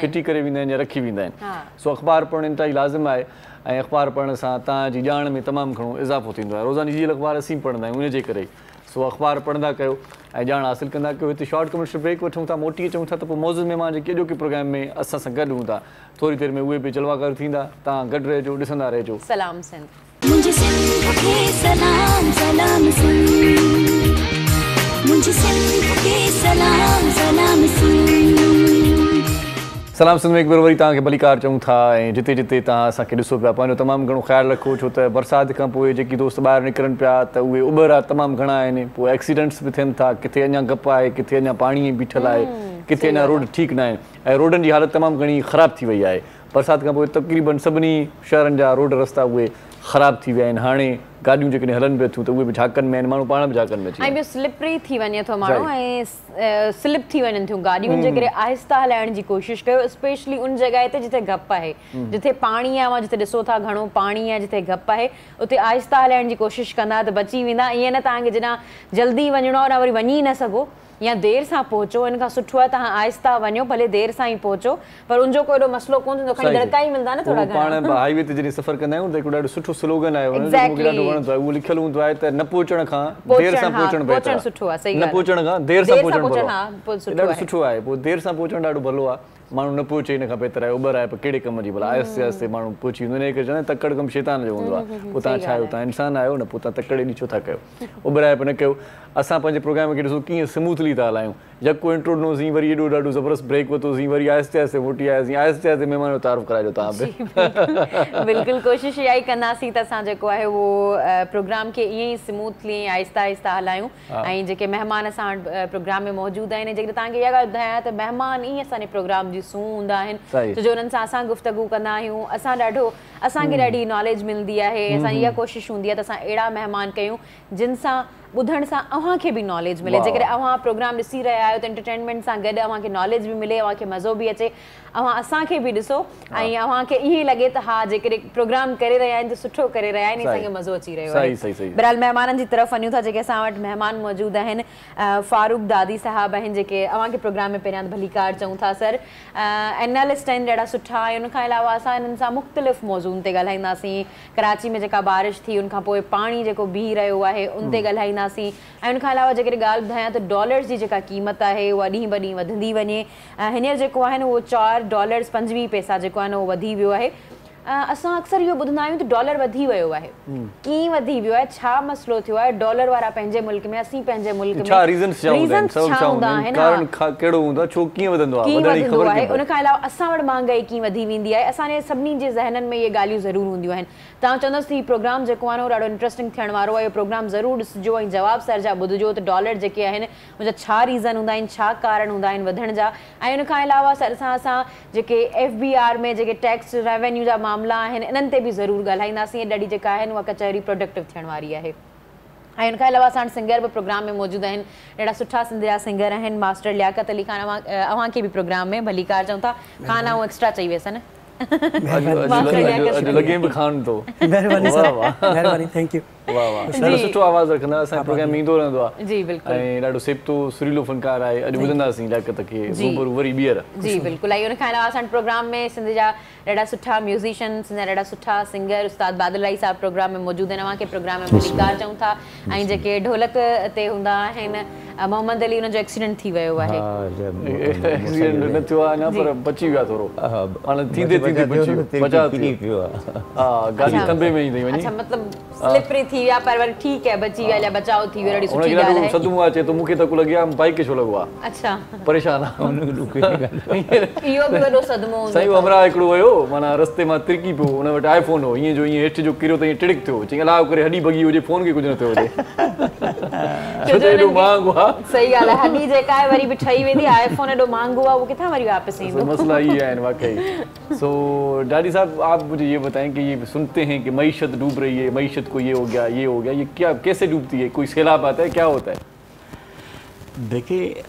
फिटी करे वेंदा आहिनि या रखी वेंदा आहिनि। सो अख़बार पढ़णु इंतिहाई लाज़िम आहे ऐं अख़बार पढ़ण सां तव्हांजी ॼाण में तमामु घणो इज़ाफ़ो थींदो आहे। रोज़ानी जी अख़बार असीं पढ़ंदा आहियूं उनजे करे, सो अख़बार पढ़ंदा कयो ऐं ॼाण हासिलु कंदा कयो। हिते शॉर्ट कमर्शियल ब्रेक वठूं था, मोटी अचूं था त पोइ मौज़ूद महिमान जेके अॼोके प्रोग्राम में असां सां गॾु हूंदा थोरी देरि में उहे बि जलवागर थींदा, तव्हां गॾु रहिजो, ॾिसंदा रहिजो। सलाम सिंध। मुझे सिंध के सलाम सलाम सिंध, मुझे सिंध के सलाम सलाम सिंध। सलाम सिंध में हिकु भेरो वरी तव्हांखे भलीकार चऊं था ऐं जिते जिते तव्हां असांखे ॾिसो पिया पंहिंजो तमामु घणो ख़्यालु रखो, छो त बरसाति खां पोइ जेकी दोस्त ॿाहिरि निकिरनि पिया त उहे उॿर आहे तमामु घणा आहिनि, पोइ एक्सीडेंट्स बि थियनि था, किथे अञा गप आहे, किथे अञा पाणी बीठल आहे, किथे अञा रोड ठीकु न आहिनि ऐं रोडनि जी हालति तमामु घणी ख़राबु थी वई आहे। बरसाति खां पोइ तक़रीबन सभिनी शहरनि जा रोड रस्ता उहे ख़राबु थी विया आहिनि, हाणे गाॾियूं जेकॾहिं हलनि पियूं थियूं त उहे बि झाकनि में आहिनि, माण्हू पाण बि झाकनि में अची ऐं ॿियो स्लिपरी थी वञे थो माण्हू ऐं स्लिप थी वञनि थियूं गाॾियूं, जेकॾहिं आहिस्ता हलाइण जी कोशिशि कयो, स्पेशली उन जॻह ते जिथे गप आहे, जिथे पाणी आहे, जिथे ॾिसो था घणो पाणी आहे, जिथे गप आहे उते आहिस्ता हलाइण जी कोशिशि कंदा त बची वेंदा। ईअं न तव्हांखे जॾहिं जल्दी वञिणो आहे वरी वञी न सघो या देरि सां पहुचो, इन खां सुठो आहे तव्हां आहिस्ता वञो, भले देरि सां ई पहुचो पर उनजो को एॾो मसलो कोन थींदो, खणी दड़का ई मिलंदा न थोरा घणा। पाण हाईवे ते जॾहिं सफ़र कंदा आहियूं त हिकिड़ो ॾाढो सुठो स्लोगन आहे, मूंखे ॾाढो वणंदो आहे, उहो लिखियलु हूंदो आहे त न पहुचण खां देरि सां पहुचणु बहितर आहे, सुठो आहे, सही न पहुचण खां देरि सां पहुचणु ॾाढो सुठो आहे। पोइ देरि सां पहुचणु ॾाढो भलो आहे, माण्हू न पहुचे हिन खां बहितर आहे उबर आहे पर कहिड़े कम जी भला, आहिस्ते आहिस्ते माण्हू पहुची वेंदो, इन करे चवंदा आहिनि तकड़ कमु शैतान जो हूंदो आहे, पोइ तव्हां छा आहियो, तव्हां इंसानु आहियो न, पोइ तव्हां तकड़ एॾी छो था कयो, उबर आहे पर न कयो। असां पंहिंजे प्रोग्राम खे ॾिसो कीअं स्मूथली था हलायूं, यको इंट्रो ॾिनोसीं, वरी एॾो ॾाढो ज़बरदस्त ब्रेक वरितोसीं, वरी आहिस्ते आहिस्ते मोटी आयासीं, आहिस्ते आहिस्ते महिमान जो तारीफ़ कराइजो तव्हां बि। बिल्कुलु कोशिशि इहा ई कंदासीं त असां जेको आहे उहो प्रोग्राम खे ईअं ई स्मूथली आहिस्ता आहिस्ता हलायूं ऐं जेके महिमान असां वटि प्रोग्राम में मौजूदु आहिनि, जेकॾहिं तव्हांखे इहा ॻाल्हि ॿुधायां त महिमान ईअं असांजे प्रोग्राम जी सूंह हूंदा आहिनि, छो जो उन्हनि सां असां गुफ़्तगू कंदा आहियूं, असांखे ॾाढी नॉलेज मिलंदी आहे, असांजी इहा कोशिशि हूंदी आहे त असां अहिड़ा महिमान कयूं जिन सां ॿुधण सां अव्हांखे बि नॉलेज मिले, जेकॾहिं अव्हां प्रोग्राम ॾिसी रहिया आहियो त एंटरटेनमेंट सां गॾु अव्हांखे नॉलेज बि मिले, अव्हांखे मज़ो बि अचे, अव्हां असांखे बि ॾिसो ऐं अव्हांखे ईअं लॻे त हा जेकॾहिं प्रोग्राम करे रहिया आहिनि त सुठो करे रहिया आहिनि, असांखे मज़ो अची रहियो आहे। बहरहाल महिमाननि जी तरफ़ वञूं था, जेके असां वटि महिमान मौजूदु आहिनि, फारूक दादी साहिब आहिनि जेके अव्हांखे प्रोग्राम में पहिरियां भलीकार चऊं था। सर एनालिस्ट आहिनि ॾाढा सुठा, ऐं उनखां अलावा असां हिननि सां मुख़्तलिफ़ मौज़ूअनि ते ॻाल्हाईंदासीं, कराची में जेका बारिश थी उनखां पोइ पाणी जेको बीह रहियो आहे उन ते ॻाल्हाईंदासीं, ऐं उनखां अलावा जेकॾहिं ॻाल्हि ॿुधायां त डॉलर्स जी जेका क़ीमत आहे उहा ॾींहुं ब ॾींहुं वधंदी वञे, हींअर जेको आहे न उहो $4.25 जेको आहे न उहो वधी वियो आहे। असां अक्सर इहो ॿुधंदा आहियूं त डॉलर वधी वियो आहे, कीअं वधी वियो आहे, छा मसइलो थियो आहे, डॉलर वारा पंहिंजे मुल्क में, असीं पंहिंजे मुल्क में, छा रीज़न्स छा हूंदा आहिनि, कारण कहिड़ो हूंदो आहे, छो कीअं वधंदो आहे, उनखां अलावा असां वटि महांगाई कीअं वधी वेंदी आहे, असांजे सभिनी जे ज़हननि में इहे ॻाल्हियूं ज़रूरु हूंदियूं आहिनि। तव्हां चवंदसि हीउ प्रोग्राम जेको आहे न उहो ॾाढो इंट्रस्टिंग थियण वारो आहे, इहो प्रोग्राम ज़रूरु ॾिसिजो ऐं जवाब सर जा ॿुधिजो त डॉलर जेके आहिनि उनजा छा रीज़न हूंदा आहिनि, छा कारण हूंदा आहिनि वधण जा, ऐं उनखां अलावा सर सां असां जेके FBR में जेके टैक्स रेवेन्यू जा मामला आहिनि इन्हनि ते बि ज़रूरु ॻाल्हाईंदासीं, ॾाढी जेका आहिनि उहा कचहरी प्रोडक्टिव थियण वारी आहे। ऐं उनखां अलावा असां वटि सिंगर बि प्रोग्राम में मौजूदु आहिनि, ॾाढा सुठा सिंध जा सिंगर आहिनि, मास्टर लियाकत अली ख़ान, अव्हांखे बि प्रोग्राम में भलीकार चऊं था, ख़ान ऐं एक्स्ट्रा चई वियसि न अॼु लॻे बि खान थो। महिरबानी सर, महिरबानी, थैंक यू। वाह वाह, ॾाढो सुठो आवाज़ रखंदा, असांजो प्रोग्राम ईंदो रहंदो आहे। जी बिल्कुलु। ऐं ॾाढो सेबतो सुरीलो फनकार आहे। अॼु ॿुधंदासीं लियाकत खे रूबरू वरी ॿीहर। जी बिल्कुलु। ऐं उन खां अलावा असां प्रोग्राम में सिंध जा ॾाढा सुठा म्यूज़िशियन, सिंध जा ॾाढा सुठा सिंगर उस्ताद बादल राई साहब प्रोग्राम में मौजूदु आहिनि। अव्हांखे प्रोग्राम में मलिकार चऊं था। ऐं जेके ढोलक ते हूंदा आहिनि, मोहम्मद अली, उनजो एक्सीडेंट थी वियो आहे। एक्सीडेंट न थियो आहे अञा, पर बची विया थोरो। हाणे थींदे थींदे बचा थियो। हा, गाॾी खंबे में ई थी वञे। अच्छा, मतिलबु स्लिपरी थी विया, पर वरी ठीकु आहे, बची विया या बचाव थी वियो, ॾाढी सुठी ॻाल्हि आहे। सदमो अचे तो मूंखे त को लॻिया बाइक खे छो लॻो आहे। अच्छा, परेशान आहे। इहो बि वॾो सदमो हूंदो। साईं अमरा हिकिड़ो हुयो, माना रस्ते मां तिरकी पियो, हुन वटि आईफोन हो, ईअं जो ईअं हेठि जो किरियो त ईअं टिड़िक थियो, चई अलाह करे हॾी भॻी हुजे, फोन खे कुझु न थियो हुजे। छो त एॾो महांगो आहे। सही ॻाल्हि आहे, हॾी जेका आहे वरी बि ठही वेंदी, आईफोन एॾो महांगो आहे, उहो किथां वरी वापसि ईंदो। मसला ये आहिनि वाकई। सो डैडी साहब, आप मुझे ये बताएं कि ये सुनते हैं कि मईशत डूब रही है, मईशत को ये हो गया, ये क्या, कैसे डूबती है? कोई सैलाब आता है, क्या होता है? देखिए,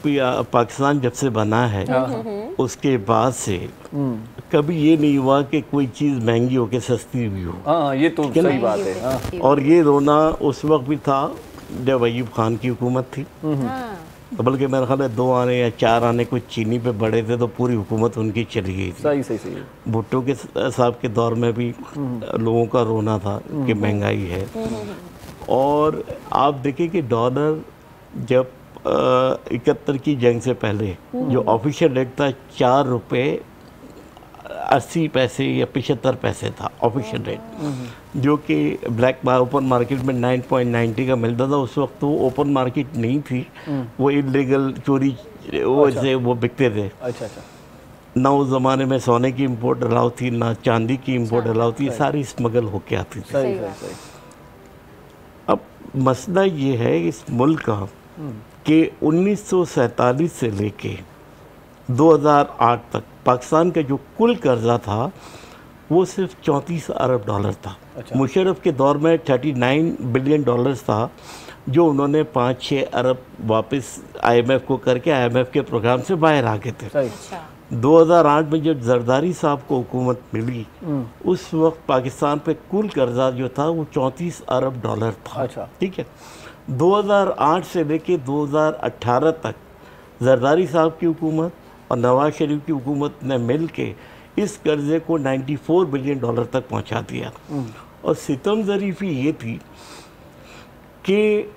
पाकिस्तान जब से बना है उसके बाद से कभी ये नहीं हुआ कि कोई चीज़ महंगी हो के सस्ती भी हो। हाँ, ये तो सही बात है। और ये रोना उस वक्त भी था जब अयूब खान की हुकूमत थी, बल्कि मेरे ख्याल है 2 आने या 4 आने कुछ चीनी पे बढ़े थे तो पूरी हुकूमत उनकी चली गई थी। सही सही सही। भुट्टो के साहब के दौर में भी लोगों का रोना था कि महंगाई है। और आप देखिए कि डॉलर जब 71 की जंग से पहले जो ऑफिशियल रेट था 4 रुपये 80 पैसे या 75 पैसे था ऑफिशियल रेट, जो कि ब्लैक ओपन मार्केट में 9.90 का मिलता था। उस वक्त वो ओपन मार्केट नहीं थी, वो इलीगल चोरी से वो बिकते थे। अच्छा अच्छा। ना उस ज़माने में सोने की इम्पोर्ट अलाउ थी, ना चांदी की इम्पोर्ट अलाउ थी, सारी स्मगल होके आती थी। सही सही। अब मसला ये है इस मुल्क का कि 1947 से लेके 2008 तक पाकिस्तान का जो कुल कर्जा था वो सिर्फ 34 अरब डॉलर था। अच्छा। मुशर्रफ के दौर में 39 बिलियन डॉलर्स था, जो उन्होंने 5-6 अरब वापस IMF को करके IMF के प्रोग्राम से बाहर आ गए थे। अच्छा। 2008 में जब जरदारी साहब को हुकूमत मिली, उस वक्त पाकिस्तान पे कुल कर्जा जो था वो 34 अरब डॉलर था। अच्छा। ठीक है। 2008 से लेके 2018 तक जरदारी साहब की हुकूमत और नवाज शरीफ की हुकूमत ने मिल के इस कर्जे को 94 बिलियन डॉलर तक पहुंचा दिया। और सितम ज़रीफ़ी ये थी कि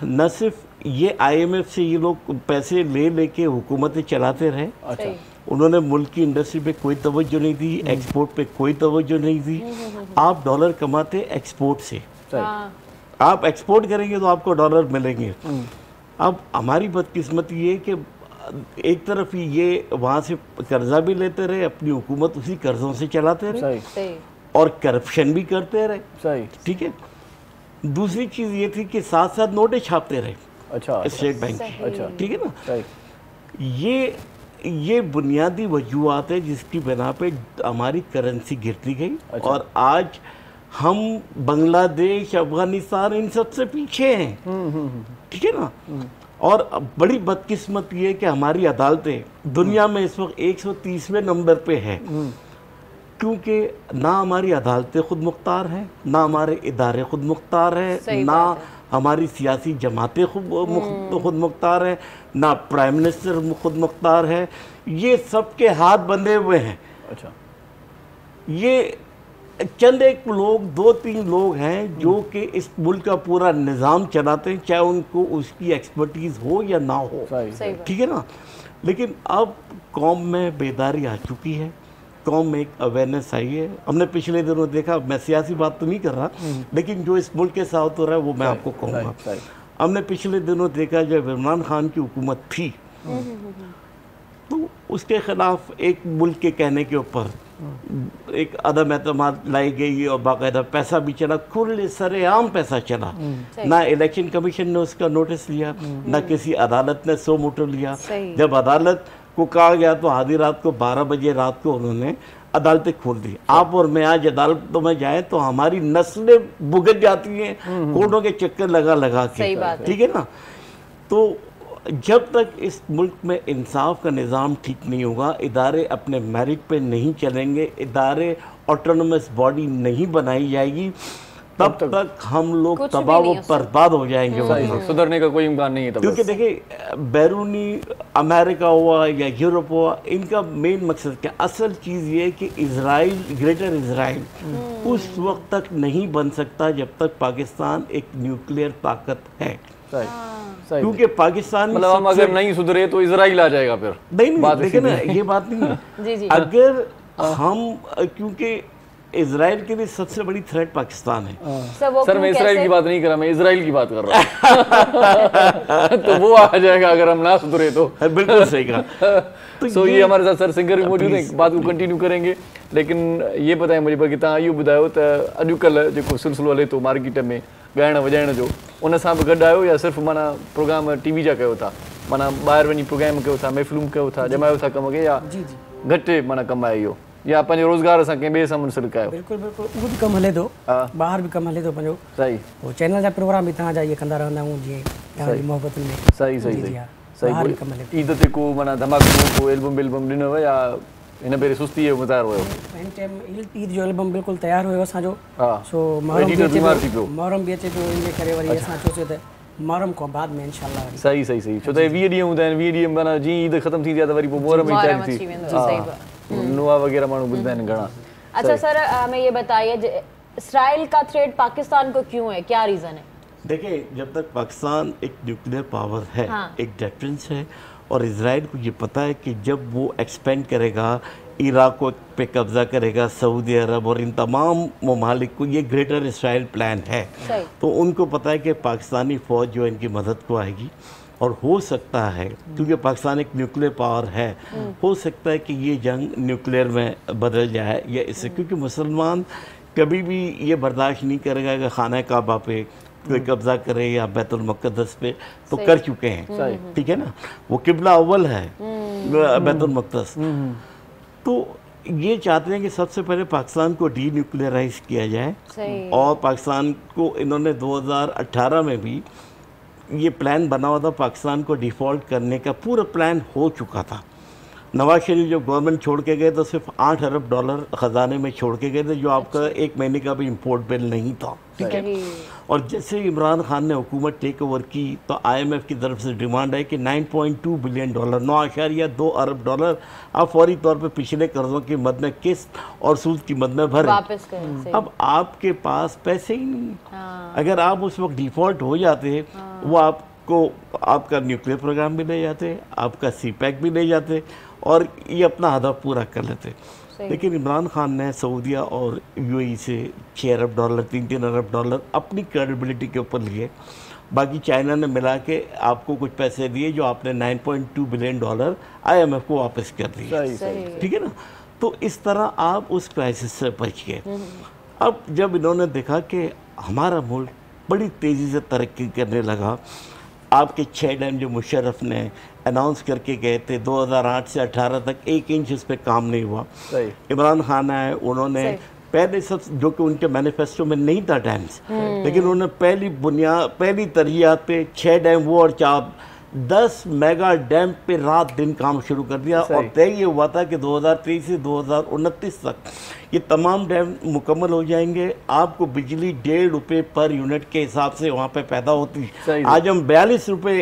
न सिर्फ ये IMF से ये लोग पैसे ले लेके हुकूमतें चलाते रहे। अच्छा। उन्होंने मुल्क की इंडस्ट्री पे कोई तवज्जो नहीं दी, एक्सपोर्ट पे कोई तवज्जो नहीं दी। आप डॉलर कमाते एक्सपोर्ट से, आप एक्सपोर्ट करेंगे तो आपको डॉलर मिलेंगे। अब हमारी बदकिस्मती ये कि एक तरफ ये वहाँ से कर्जा भी लेते रहे, अपनी हुकूमत उसी कर्जों से चलाते रहे। सही। और करप्शन भी करते रहे। सही। ठीक है। दूसरी चीज़ ये थी कि साथ साथ नोटें छापते रहे। अच्छा। State bank. अच्छा। ठीक है ना। सही। ये बुनियादी वजूहत है जिसकी बिना पे हमारी करेंसी गिरती गई। अच्छा। और आज हम बांग्लादेश, अफगानिस्तान इन सबसे पीछे हैं। ठीक है ना। और बड़ी बदकिस्मत ये है कि हमारी अदालतें दुनिया में इस वक्त 130वें नंबर पे है, क्योंकि ना हमारी अदालतें खुद मुख्तार हैं, ना हमारे इदारे खुद मुख्तार हैं, ना हमारी सियासी जमातें खुद मुख्तार हैं, ना प्राइम मिनिस्टर खुद मुख्तार है। ये सबके हाथ बंधे हुए हैं। अच्छा। ये चंद एक लोग, 2-3 लोग हैं जो कि इस मुल्क का पूरा निज़ाम चलाते हैं, चाहे उनको उसकी एक्सपर्टीज़ हो या ना हो। ठीक है ना। लेकिन अब कौम में बेदारी आ चुकी है, कौम में एक अवेयरनेस आई है। हमने पिछले दिनों देखा, मैं सियासी बात तो नहीं कर रहा, लेकिन जो इस मुल्क के साथ हो रहा है वो मैं आपको कहूँगा। हमने पिछले दिनों देखा जब इमरान खान की हुकूमत थी तो उसके ख़िलाफ़ एक मुल्क के कहने के ऊपर एक अदम एतमाद लाई गई और बाकायदा पैसा भी चला, खुले सरेआम पैसा चला। ना इलेक्शन कमीशन ने उसका नोटिस लिया, ना किसी अदालत ने सो मोटो लिया। जब अदालत को कहा गया तो आधी रात को 12 बजे रात को उन्होंने अदालतें खोल दी। आप और मैं आज अदालतों में जाएं तो हमारी नस्लें भुगत जाती हैं कोर्टों के चक्कर लगा लगा के। ठीक है ना। तो जब तक इस मुल्क में इंसाफ का निज़ाम ठीक नहीं होगा, इदारे अपने मेरिट पे नहीं चलेंगे, इदारे ऑटोनमस बॉडी नहीं बनाई जाएगी, तब तक हम लोग तबाह व बर्बाद हो जाएंगे। सुधरने का कोई इम्कान नहीं है। क्योंकि देखिए, बैरूनी अमेरिका हुआ या यूरोप हुआ, इनका मेन मकसद क्या, असल चीज़ ये है कि इजराइल, ग्रेटर इजराइल उस वक्त तक नहीं बन सकता जब तक पाकिस्तान एक न्यूक्लियर ताकत है। क्योंकि पाकिस्तान मतलब हम अगर नहीं सुधरे तो इजराइल आ जाएगा फिर। नहीं, देखिए ना, ये बात नहीं है। अगर हम, क्योंकि इजराइल के लिए सबसे बड़ी थ्रेट पाकिस्तान है। सर मैं इसराइल की बात नहीं कर रहा, मैं इजराइल की बात कर रहा हूँ। तो वो आ जाएगा अगर हम ना सुधरे तो। बिल्कुल सही कहा। तो ये हमारे साथ सर सिंगर भी मौजूद हैं, बात को कंटिन्यू करेंगे। लेकिन ये बताएं मुझे कि तव्हां इहो ॿुधायो त अॼुकल्ह जेको सिलसिलो हले थो मार्केट में ॻाइण वॼाइण जो, उन सां बि गॾु आहियो या सिर्फ़ु माना प्रोग्राम टीवी जा कयो था, माना ॿाहिरि वञी प्रोग्राम कयो था, महफ़िलूं कयो था, जमायो था कम खे, या घटि माना कमु आहे इहो, या पंहिंजे रोज़गार सां कंहिं ॿिए सां मुंसलिक आहियो? बिल्कुलु बिल्कुलु, उहो बि कमु हले थो, ॿाहिरि बि कमु हले थो पंहिंजो। सही। पोइ चैनल जा प्रोग्राम बि तव्हांजा इहे कंदा रहंदा आहियूं, जीअं तव्हांजी मोहबतुनि में। सही सही सही। ईद ते को माना धमाको को एल्बम विल्बम ॾिनो या हिन भेरे सुस्ती जो मुज़ाहिरो हुयो? हिन टाइम ईद जो एल्बम बिल्कुलु तयारु हुयो असांजो। सो मुहर्रम बि अचे पियो, इन जे करे वरी असां सोचियो त मुहर्रम खां बाद में इंशाअल्लाह। सही सही सही। छो त 20 ॾींहं हूंदा आहिनि, 20 ॾींहं माना जीअं ईद ख़तम थींदी आहे त वरी पोइ मुहर्रम ई चालू थी वेंदो। नुआ वगैरह माण्हू ॿुधंदा आहिनि घणा। अच्छा सर, हमें ये बताइए इसराइल का थ्रेट पाकिस्तान को क्यों है, क्या रीज़न है? देखिए, जब तक पाकिस्तान एक न्यूक्लियर पावर है, एक डिफरेंस है, और इजराइल को ये पता है कि जब वो एक्सपेंड करेगा, इराक को पे कब्जा करेगा, सऊदी अरब और इन तमाम ममालिक को, ये ग्रेटर इसराइल प्लान है, तो उनको पता है कि पाकिस्तानी फ़ौज जो इनकी मदद को आएगी। और हो सकता है, क्योंकि पाकिस्तान एक न्यूक्लियर पावर है, हो सकता है कि ये जंग न्यूक्लियर में बदल जाए, या इससे, क्योंकि मुसलमान कभी भी ये बर्दाश्त नहीं करेगा कि खाना काबा पे कोई कब्जा करे या बैतुल मुक़द्दस पे, तो कर चुके हैं, ठीक है ना, वो किबला अव्वल है बैतुल मुक़द्दस। तो ये चाहते हैं कि सबसे पहले पाकिस्तान को डी न्यूक्लियराइज किया जाए, और पाकिस्तान को इन्होंने 2018 में भी ये प्लान बना हुआ था, पाकिस्तान को डिफ़ॉल्ट करने का पूरा प्लान हो चुका था। नवाज शरीफ जब गवर्नमेंट छोड़ के गए तो सिर्फ $8 अरब ख़जाने में छोड़ के गए थे, जो आपका 1 महीने का भी इंपोर्ट बिल नहीं था, ठीक है। और जैसे इमरान खान ने हुकूमत टेक ओवर की, तो IMF की तरफ से डिमांड है कि $9.2 बिलियन, $9.2 अरब आप फौरी तौर पे पिछले कर्ज़ों की मद में किस्त और सूद की मद में भरें। अब आपके पास पैसे ही नहीं। अगर आप उस वक्त डिफ़ॉल्ट हो जाते, वो आपको आपका न्यूक्लियर प्रोग्राम भी ले जाते, आपका CPEC भी ले जाते, और ये अपना हदफ पूरा कर लेते। लेकिन इमरान खान ने सऊदीया और UAE से $6 अरब, $3 अरब अपनी क्रेडिबिलिटी के ऊपर लिए। बाकी चाइना ने मिला के आपको कुछ पैसे दिए, जो आपने $9.2 बिलियन IMF को वापस कर दिए, ठीक है ना। तो इस तरह आप उस क्राइसिस से बच गए। अब जब इन्होंने देखा कि हमारा मुल्क बड़ी तेज़ी से तरक्की करने लगा, आपके 6 डैम जो मुशर्रफ ने अनाउंस करके गए थे, 2008 से 18 तक 1 इंच इस पर काम नहीं हुआ। इमरान खान आए, उन्होंने पहले सब, जो कि उनके मैनिफेस्टो में नहीं था डैम्स, लेकिन उन्होंने पहली तरजीहात पे 6 डैम वो और 10 मेगा डैम पे रात दिन काम शुरू कर दिया। और तय ये हुआ था कि 2023 से 2029 तक ये तमाम डैम मुकम्मल हो जाएंगे। आपको बिजली ₹1.5 पर यूनिट के हिसाब से वहाँ पे पैदा होती। आज हम ₹42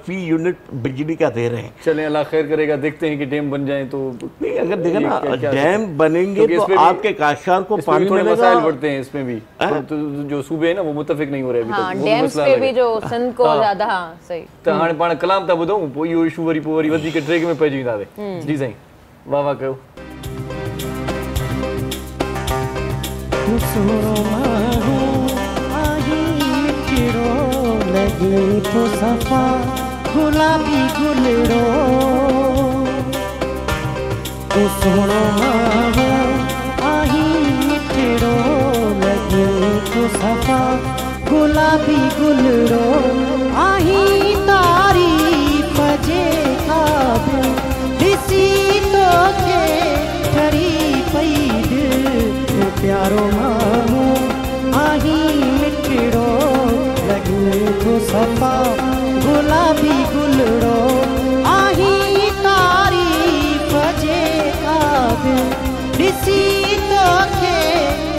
फी यूनिट बिजली का दे रहे हैं। चलें, अल्लाह खैर करेगा, देखते हैं कि डैम बन जाए। तो नहीं, अगर देखें ना, डैम बनेंगे तो आपके काश्तकार को पानी मिलेगा। मसाइल बढ़ते हैं इसमें भी, तो जो सूबे है ना वो मुतफिक नहीं हो रहे अभी तक। डैम्स पे भी जो सिंध को ज़्यादा, हाँ सही। तो हाणे पाण कलाम था ॿुधूं, पोइ इहो इशू वरी वधीक ट्रेक में पइजी वेंदासीं। जी साईं, वाह वाह कयो। लगे तो सफा गुलाबी गुलड़ो, सोनो माहो आही मिठड़ो, लगे तो सफा गुलाबी गुलड़ो, आही तारीफ जे खाब दिसी तो के ठरी पई दिल प्यारो माहो आही मिठड़ो, लगे तो सफा गुलाबी गुलड़ो। काबिल ॾिसी तोखे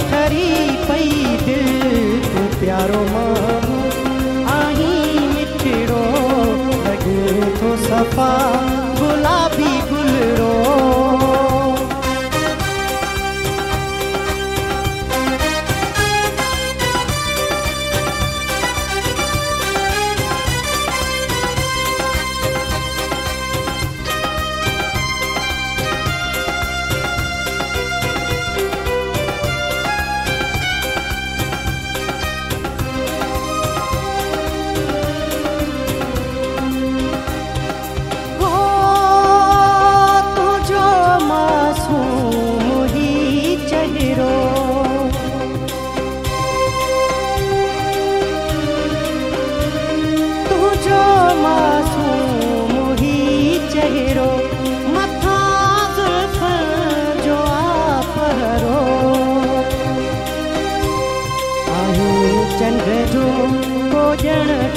ठरी पई दिलि तूं प्यारो माण्हू आहीं मिठड़ो लॻे थो सफ़ा गुलाबी गुलरो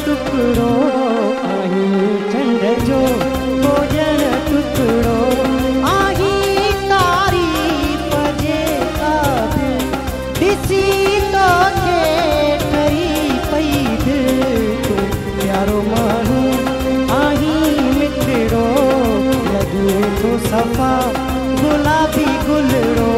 टुकड़ो आहीं चंड जो भोजन टुकड़ो आहीं तारीफ़ जे क़ाबिल ॾिसी तोखे ठरी पई दिलि तूं प्यारो माण्हू आहीं मिठड़ो लॻे थो सफ़ा गुलाबी गुलरो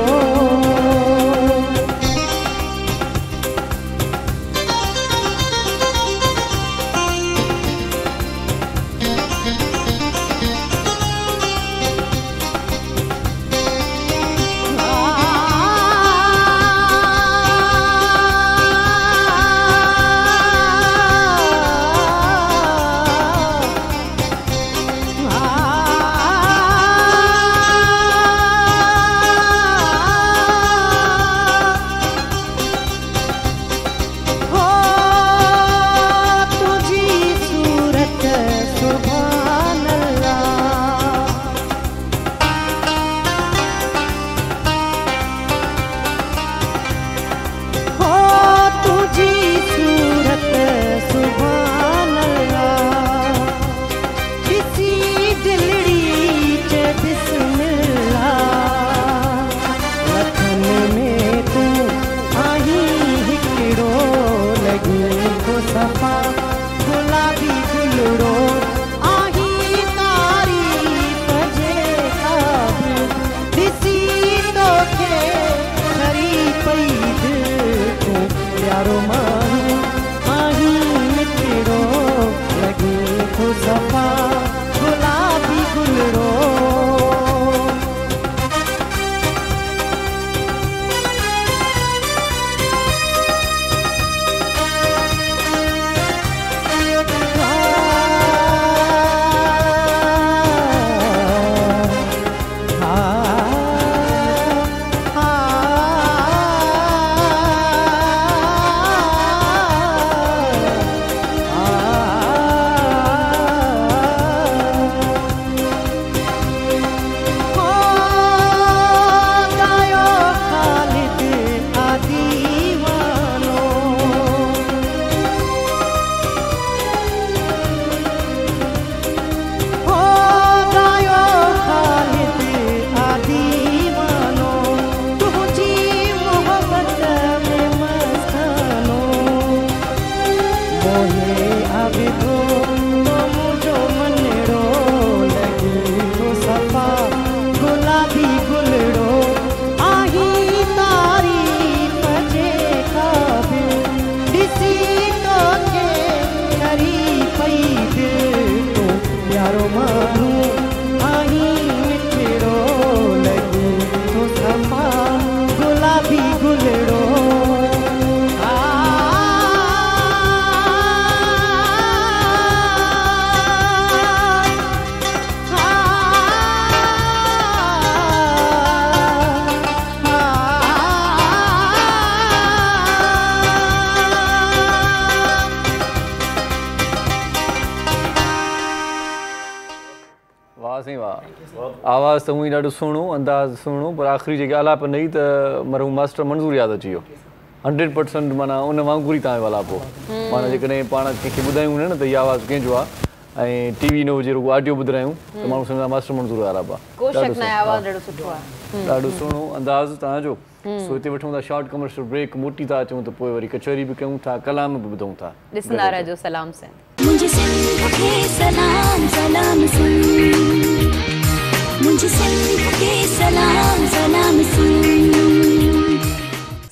आवाज़ तो हुई ॾाढो सुहिणो अंदाज़ सुहिणो पर आख़िरी जेके आलाप नई त मरहूम मास्टर मंज़ूर यादि अची वियो 100% माना उन वांगुरु ई तव्हांजो आलापो माना जेकॾहिं पाण कंहिंखे ॿुधायूं न त इहा आवाज़ कंहिंजो आहे ऐं टीवी न हुजे रुॻो ऑडियो ॿुधायूं त माण्हू सम्झंदा मास्टर मंज़ूर आलाप आहे। ॾाढो सुहिणो अंदाज़ तव्हांजो। सो हिते वठूं था शॉर्ट कमर्शियल ब्रेक, मोटी था अचूं त पोइ वरी कचहरी बि कयूं था, कलाम बि ॿुधूं था। ॾिसंदा रहिजो सलाम सिंध। मुझे सिंध के सलाम सलाम सिंध, मुझे सिंध के सलाम सलाम सिंध।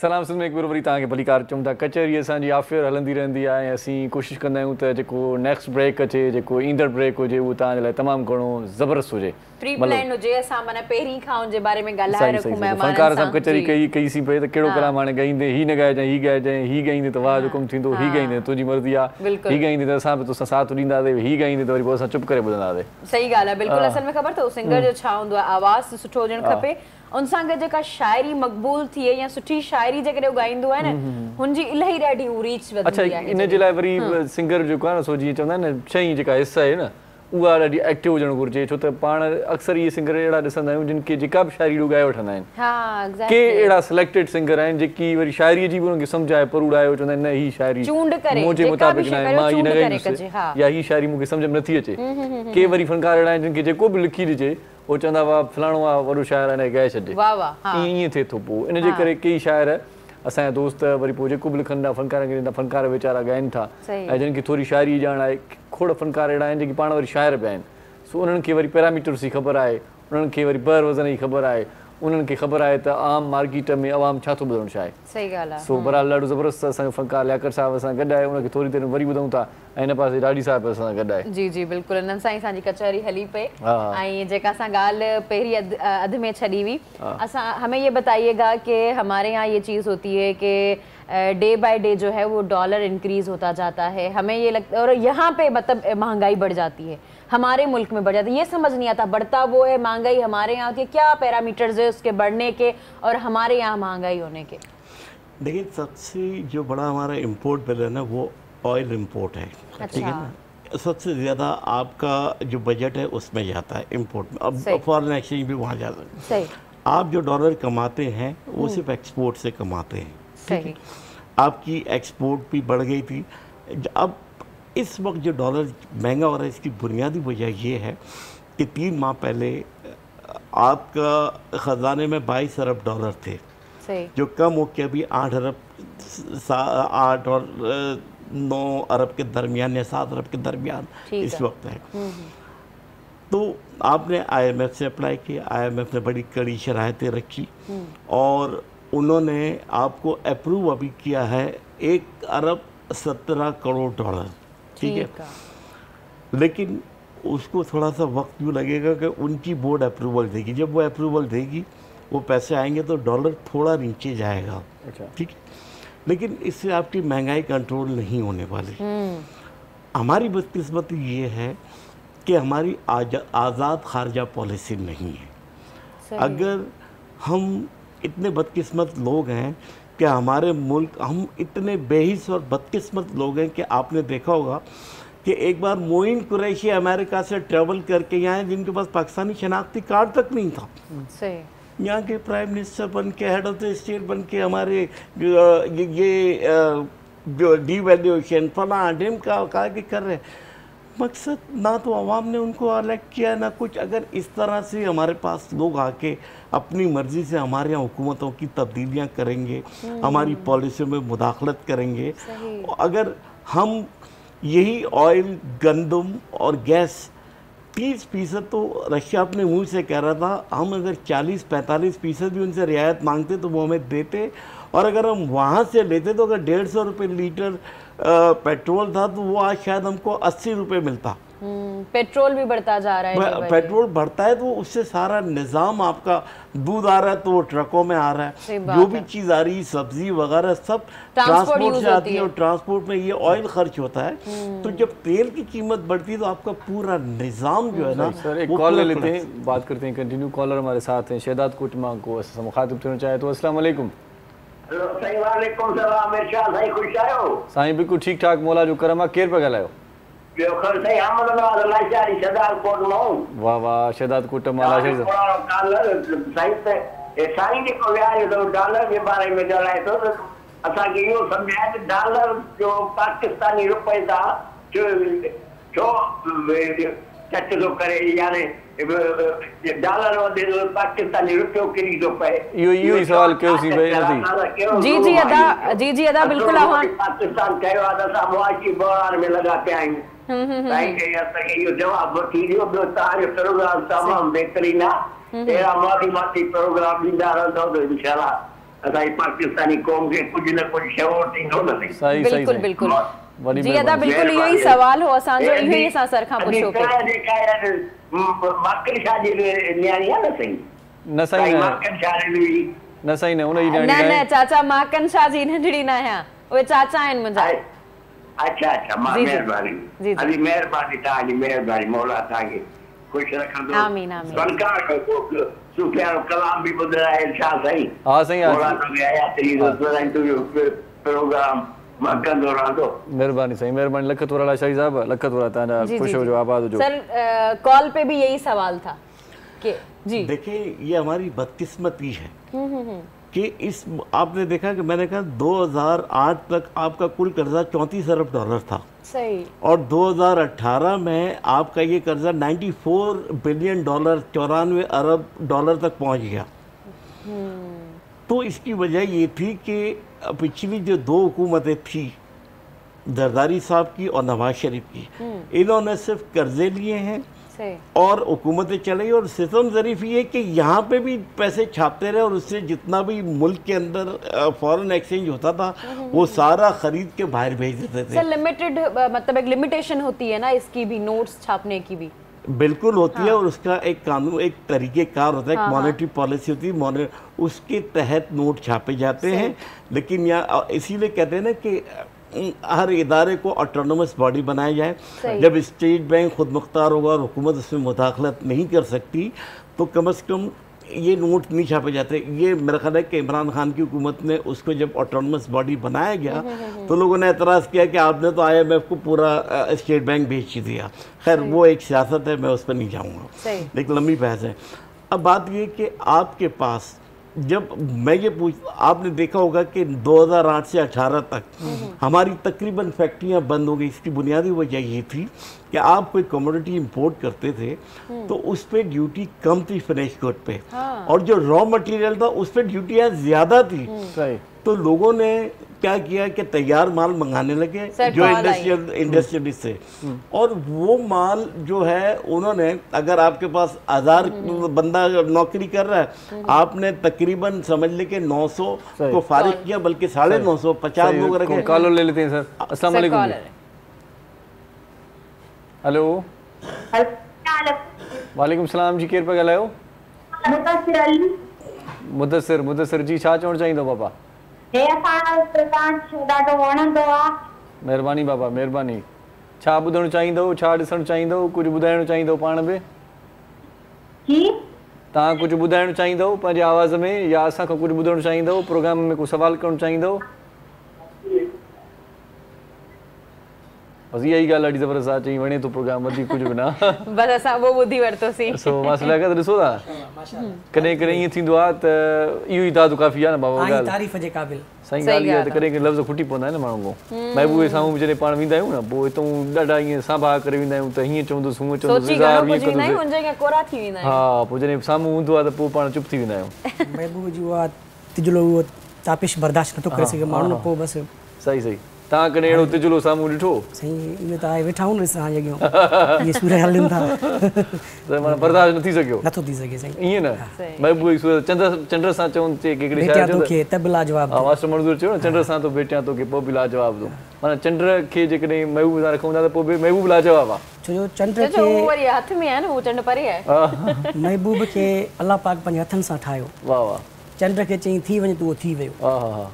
सलाम सिंध में हिकु वरी तव्हांखे भलीकार चऊं था। कचहरी असांजी आफियर हलंदी रहंदी आहे ऐं असीं कोशिशि कंदा आहियूं त जेको नेक्स्ट ब्रेक अचे, जेको ईंदड़ ब्रेक हुजे, उहो तव्हांजे लाइ तमामु घणो ज़बरदस्त हुजे, प्री प्लान हुजे। असां माना पहिरीं खां उनजे बारे में ॻाल्हाए रखूं महिमाननि फनकार सां। सां कचहरी कईसीं पई त कहिड़ो कलाम हाणे ॻाईंदे, ही न ॻाइजांइ, ही ॻाइजांइ, ही ॻाईंदे त वाह हुकुम थींदो, ही ॻाईंदे तुंहिंजी मर्ज़ी आहे, ही ॻाईंदे त असां बि तोसां साथ ॾींदासीं, ही ॻाईंदे त वरी पोइ असां चुप करे ॿुधंदासीं। सही ॻाल्हि आहे, बिल्कुलु। असल में ख़बर अथव सिंगर जो छा हूंदो आहे, आवाज़ सुठो हुजणु खपे, उन सां गॾु जेका शाइरी मक़बूल थिए या सुठी शाइरी जेकॾहिं ॻाईंदो आहे न, हुनजी इलाही ॾाढी रीच वधंदी आहे। इन जे लाइ वरी सिंगर जेको आहे न, सो जीअं चवंदा आहिनि न, शइ जेका हिस्सा आहे न, उहा ॾाढी एक्टिव हुजणु घुरिजे, छो त पाण अक्सर इहे सिंगर अहिड़ा ॾिसंदा आहियूं जिन खे जेका बि शाइरी ॻाए वठंदा आहिनि। के अहिड़ा सिलेक्टेड सिंगर आहिनि जेकी वरी शाइरीअ जी बि उन्हनि खे सम्झ आहे, पर उड़ायो, चवंदा आहिनि न ही शाइरी मुंहिंजे मुताबिक़ न आहे, मां हीअ न ॻाईंदुसि, या ही शाइरी मूंखे सम्झ में नथी अचे। के वरी फनकार अहिड़ा आहिनि जिन खे जेको बि लिखी ॾिजे उहो चवंदा वाह फलाणो आहे वॾो शाइर आहे, ॻाए छॾे, ईअं थिए थो। पोइ इन जे करे कई शाइर असांजा दोस्त वरी पोइ जेको बि लिखनि था फनकारनि खे ॾींदा, फनकार वीचारा ॻाइनि था, ऐं जिन खे थोरी शाइरी ॼाण आहे। खोड़ फनकार अहिड़ा आहिनि जेके पाण वरी शाइर बि आहिनि, सो उन्हनि खे वरी पैरामीटर्स जी ख़बर आहे, उन्हनि खे वरी बर वज़न जी ख़बर आहे, उन्हनि खे ख़बर आहे त आम मार्केट में अवाम छा थो ॿुधणु चाहे। सही ॻाल्हि आहे। सो बहरहाल ॾाढो ज़बरदस्त असांजो फनकार लियाकत साहिब असां गॾु आहे, उनखे थोरी देरि में वरी ॿुधूं था, ऐं हिन पासे ॾाढी साहिब असां गॾु आहे। जी जी बिल्कुलु, इन्हनि सां ई असांजी कचहरी हली पई। ऐं जेका असां ॻाल्हि पहिरीं अधु में छॾी हुई, असां हमें ये बताइएगा कि हमारे यहाँ ये चीज़ होती है कि डे बाय डे जो है वो डॉलर इंक्रीज होता जाता है, हमें ये लगता है, और यहाँ पे मतलब महंगाई बढ़ जाती है, हमारे मुल्क में बढ़ जाती है। ये समझ नहीं आता, बढ़ता वो है, महंगाई हमारे यहाँ के क्या पैरामीटर्स है उसके बढ़ने के और हमारे यहाँ महंगाई होने के? देखिए, सबसे जो बड़ा हमारा इम्पोर्ट बिल है ना, वो ऑयल इम्पोर्ट है। ठीक है ना, सबसे ज़्यादा आपका जो बजट है उसमें जाता है इम्पोर्ट में। अब फॉरेन एक्सचेंज भी वहाँ जाता है। सही। आप जो डॉलर कमाते हैं वो सिर्फ एक्सपोर्ट से कमाते हैं। सही। आपकी एक्सपोर्ट भी बढ़ गई थी। अब इस वक्त जो डॉलर महंगा हो रहा है, इसकी बुनियादी वजह ये है कि 3 माह पहले आपका ख़जाने में 22 अरब डॉलर थे, जो कम हो के अभी 8 और 9 अरब के दरमियान या 7 अरब के दरमियान इस वक्त है। तो आपने IMF से अप्लाई किया, IMF ने बड़ी कड़ी शराइतें रखी और उन्होंने आपको अप्रूव अभी किया है 1 अरब 17 करोड़ डॉलर। ठीक है, लेकिन उसको थोड़ा सा वक्त भी लगेगा कि उनकी बोर्ड अप्रूवल देगी। जब वो अप्रूवल देगी, वो पैसे आएंगे तो डॉलर थोड़ा नीचे जाएगा। ठीक है, लेकिन इससे आपकी महंगाई कंट्रोल नहीं होने वाली। हमारी बदकिस्मती ये है कि हमारी आज़ाद खारजा पॉलिसी नहीं है। अगर हम इतने बदकिस्मत लोग हैं कि हमारे मुल्क, हम इतने बेहिस और बदकिस्मत लोग हैं कि आपने देखा होगा कि एक बार मोइन कुरैशी अमेरिका से ट्रैवल करके यहाँ आए जिनके पास पाकिस्तानी शनाख्ती कार्ड तक नहीं था। सही। यहाँ के प्राइम मिनिस्टर बन के, हेड ऑफ द स्टेट बन के, हमारे ये डिवैल्यूएशन फला ढिमका कहा कि कर रहे। मकसद ना तो आवाम ने उनको इलेक्ट किया ना कुछ। अगर इस तरह से हमारे पास लोग आके अपनी मर्ज़ी से हमारे यहाँ हुकूमतों की तब्दीलियाँ करेंगे, हमारी पॉलिसी में मुदाखलत करेंगे, अगर हम यही ऑयल, गंदम और गैस 30% तो रशिया अपने मुंह से कह रहा था, हम अगर 40-45% भी उनसे रियायत मांगते तो वो हमें देते, और अगर हम वहाँ से लेते तो अगर 150 रुपये लीटर पेट्रोल था तो वो आज शायद हमको 80 रुपये मिलता। पेट्रोल भी बढ़ता जा रहा है। पेट्रोल बढ़ता है तो उससे सारा निज़ाम, आपका दूध आ रहा है तो वो ट्रकों में आ रहा है, जो भी चीज़ आ रही है, सब्जी वगैरह सब ट्रांसपोर्ट से आती है, और ट्रांसपोर्ट में ये ऑयल खर्च होता है। तो जब तेल की कीमत बढ़ती है तो आपका पूरा निज़ाम जो है ना। सर, एक कॉलर लेते हैं, बात करते हैं, कंटिन्यू। कॉलर हमारे साथ हैं शहदाद कोटमा को मुखातिब करना चाहे तो। अस्सलाम वालेकुम। साईं बिल्कुलु ठीक ठाक, मौला जो करम आहे। केरु पिया ॻाल्हायो? वाह वाह, शहदाद कोटमा। असांखे इहो सम्झाए त डॉलर जो पाकिस्तानी रुपए सां छो चट थो करे, यानी डॉलर वधे थो पाकिस्तानी रुपयो किरी थो पए इहो ई सवाल कयोसीं भई जी अदा बिल्कुलु पाकिस्तान कयो आहे त असां मुआशी बहिराण में लॻा पिया आहियूं साईं खे असांखे इहो जवाबु वठी ॾियो ॿियो तव्हांजो प्रोग्राम तमामु बहितरीनु आहे अहिड़ा मालूमाती प्रोग्राम ॾींदा रहंदव त इंशाअल्लाह असांजी पाकिस्तानी क़ौम खे कुझु न कुझु शवो थींदो न साईं बिल्कुलु बिल्कुलु जी अदा बिल्कुलु इहो ई सवाल हो असांजो इहो ई असां सर खां पुछो पिया माकड़ शाह जी न्याणी आहे न साईं न साईं माकड़ शाह जी न साईं न उनजी न्याणी न चाचा माकन शाह जी नंढड़ी न आहियां उहे चाचा आहिनि मुंहिंजा अच्छा मां महिरबानी अली महिरबानी तव्हांजी महिरबानी मौला तव्हांखे ख़ुशि रखंदो आमीन आमीन फनकार सुफ़ियानो कलाम बि ॿुधाए छा साईं हा साईं मौला तोखे हयाती तुंहिंजो प्रोग्राम मां कंदो रहंदो महिरबानी साईं महिरबानी लख थोरा शाही साहब लख थोरा तव्हांजा ख़ुशि हुजो आबाद हुजो सर कॉल पे भी यही सवाल था कि जी देखिए ये हमारी बदकिस्मती है कि इस आपने देखा कि मैंने कहा 2008 तक आपका कुल कर्जा 34 अरब डॉलर था सही और 2018 में आपका ये कर्जा 94 बिलियन डॉलर 94 अरब डॉलर तक पहुंच गया। तो इसकी वजह ये थी कि पिछली जो दो हुकूमतें थी जरदारी साहब की और नवाज शरीफ की इन्होंने सिर्फ कर्जे लिए हैं और हुकूमतें चलाई और सिस्टम ज़रीफ ये कि यहाँ पे भी पैसे छापते रहे और उससे जितना भी मुल्क के अंदर फॉरेन एक्सचेंज होता था वो सारा ख़रीद के बाहर भेज देते थे। सर लिमिटेड मतलब एक लिमिटेशन होती है ना इसकी भी नोट्स छापने की भी बिल्कुल होती है और उसका एक कानून एक तरीक़ेकार होता है एक मॉनेटरी पॉलिसी होती है उसके तहत नोट छापे जाते हैं। लेकिन यहाँ इसीलिए कहते हैं ना कि हर इदारे को ऑटोनोमस बॉडी बनाया जाए। जब स्टेट बैंक खुद मुख्तार होगा और हुकूमत उसमें मुदाखलत नहीं कर सकती तो कम से कम ये नोट नहीं छापे जाते। ये मेरा ख्याल है कि इमरान खान की हुकूमत ने उसको जब ऑटोनोमस बॉडी बनाया गया तो लोगों ने एतराज़ किया कि आपने तो IMF को पूरा स्टेट बैंक बेच दिया। खैर वो एक सियासत है, मैं उस पर नहीं जाऊँगा, एक लंबी बहस है। अब बात ये कि आपके पास जब मैं ये आपने देखा होगा कि 2008 से 18 तक हमारी तकरीबन फैक्ट्रियां बंद हो गई। इसकी बुनियादी वजह ये थी कि आप कोई कमोडिटी इंपोर्ट करते थे तो उस पर ड्यूटी कम थी फिनिश गुड पे और जो रॉ मटेरियल था उस पर ड्यूटियाँ ज़्यादा थी। तो लोगों ने क्या किया कि तैयार माल मंगाने लगे जो इंडस्ट्रियलिस्ट से और वो माल जो है उन्होंने अगर आपके पास 1000 बंदा नौकरी कर रहा है आपने तकरीबन समझ ले कि 900 को फारिग किया बल्कि 950 50 लोग रखे। कॉलर ले लेते हैं सर। अस्सलाम वालेकुम। हेलो वालेकुम सलाम जी केर पे ॻाल्हायो? मुदस्सिर जी छा चवणु चाहींदो बाबा? महिरबानी बाबा महिरबानी। छा ॿुधणु चाहींदव छा ॾिसणु चाहींदव कुझु ॿुधाइणु चाहींदव पाण बि? तव्हां कुझु ॿुधाइणु चाहींदव पंहिंजे आवाज़ में या असांखां कुझु ॿुधणु चाहींदव प्रोग्राम में को सवाल करणु चाहींदव? बस इहा ई ॻाल्हि ॾाढी ज़बरदस्त आहे चई वणे थो प्रोग्राम वधीक कुझु बि न बस असां वो ॿुधी वरितोसीं। सो मसला का ॾिसो था कॾहिं कॾहिं ईअं थींदो आहे त इहो ई ताज़ो काफ़ी आहे न बाबा ॻाल्हि तारीफ़ जे क़ाबिल सही ॻाल्हि इहा त कॾहिं कॾहिं लफ़्ज़ खुटी पवंदा आहिनि न माण्हू खां महबूबे साम्हूं जॾहिं पाण वेंदा आहियूं न पोइ हितां ॾाढा ईअं सांभा करे वेंदा आहियूं त हीअं चवंदुसि हूअं चवंदुसि हा पोइ जॾहिं साम्हूं हूंदो आहे त पोइ पाण चुप थी वेंदा आहियूं। महबूब जी उहा तिजलो उहो तापिश बर्दाश्त नथो करे सघे माण्हू पोइ बसि सही सही। तव्हां कॾहिं अहिड़ो तिजलो साम्हूं ॾिठो? साईं इहो त आहे वेठा आहियूं न असां अॻियां इहे सूर हलनि था माना बर्दाश्त न थी सघियो नथो थी सघे साईं ईअं न महबूब चंड सां चवनि हिकिड़ी तोखे त बि लाजवाब हा मास्टर मंज़ूर चयो न चंड सां तो भेटियां तोखे पोइ बि लाजवाब दो माना चंड खे जेकॾहिं महबूब सां रखूं था त पोइ बि महबूब लाजवाब आहे छो जो चंड खे हथ में आहे न उहो चंड परे आहे महबूब खे अलाह पाक पंहिंजे हथनि सां ठाहियो। वाह वाह। चंड खे चई थी वञे त उहो थी वियो हा हा हा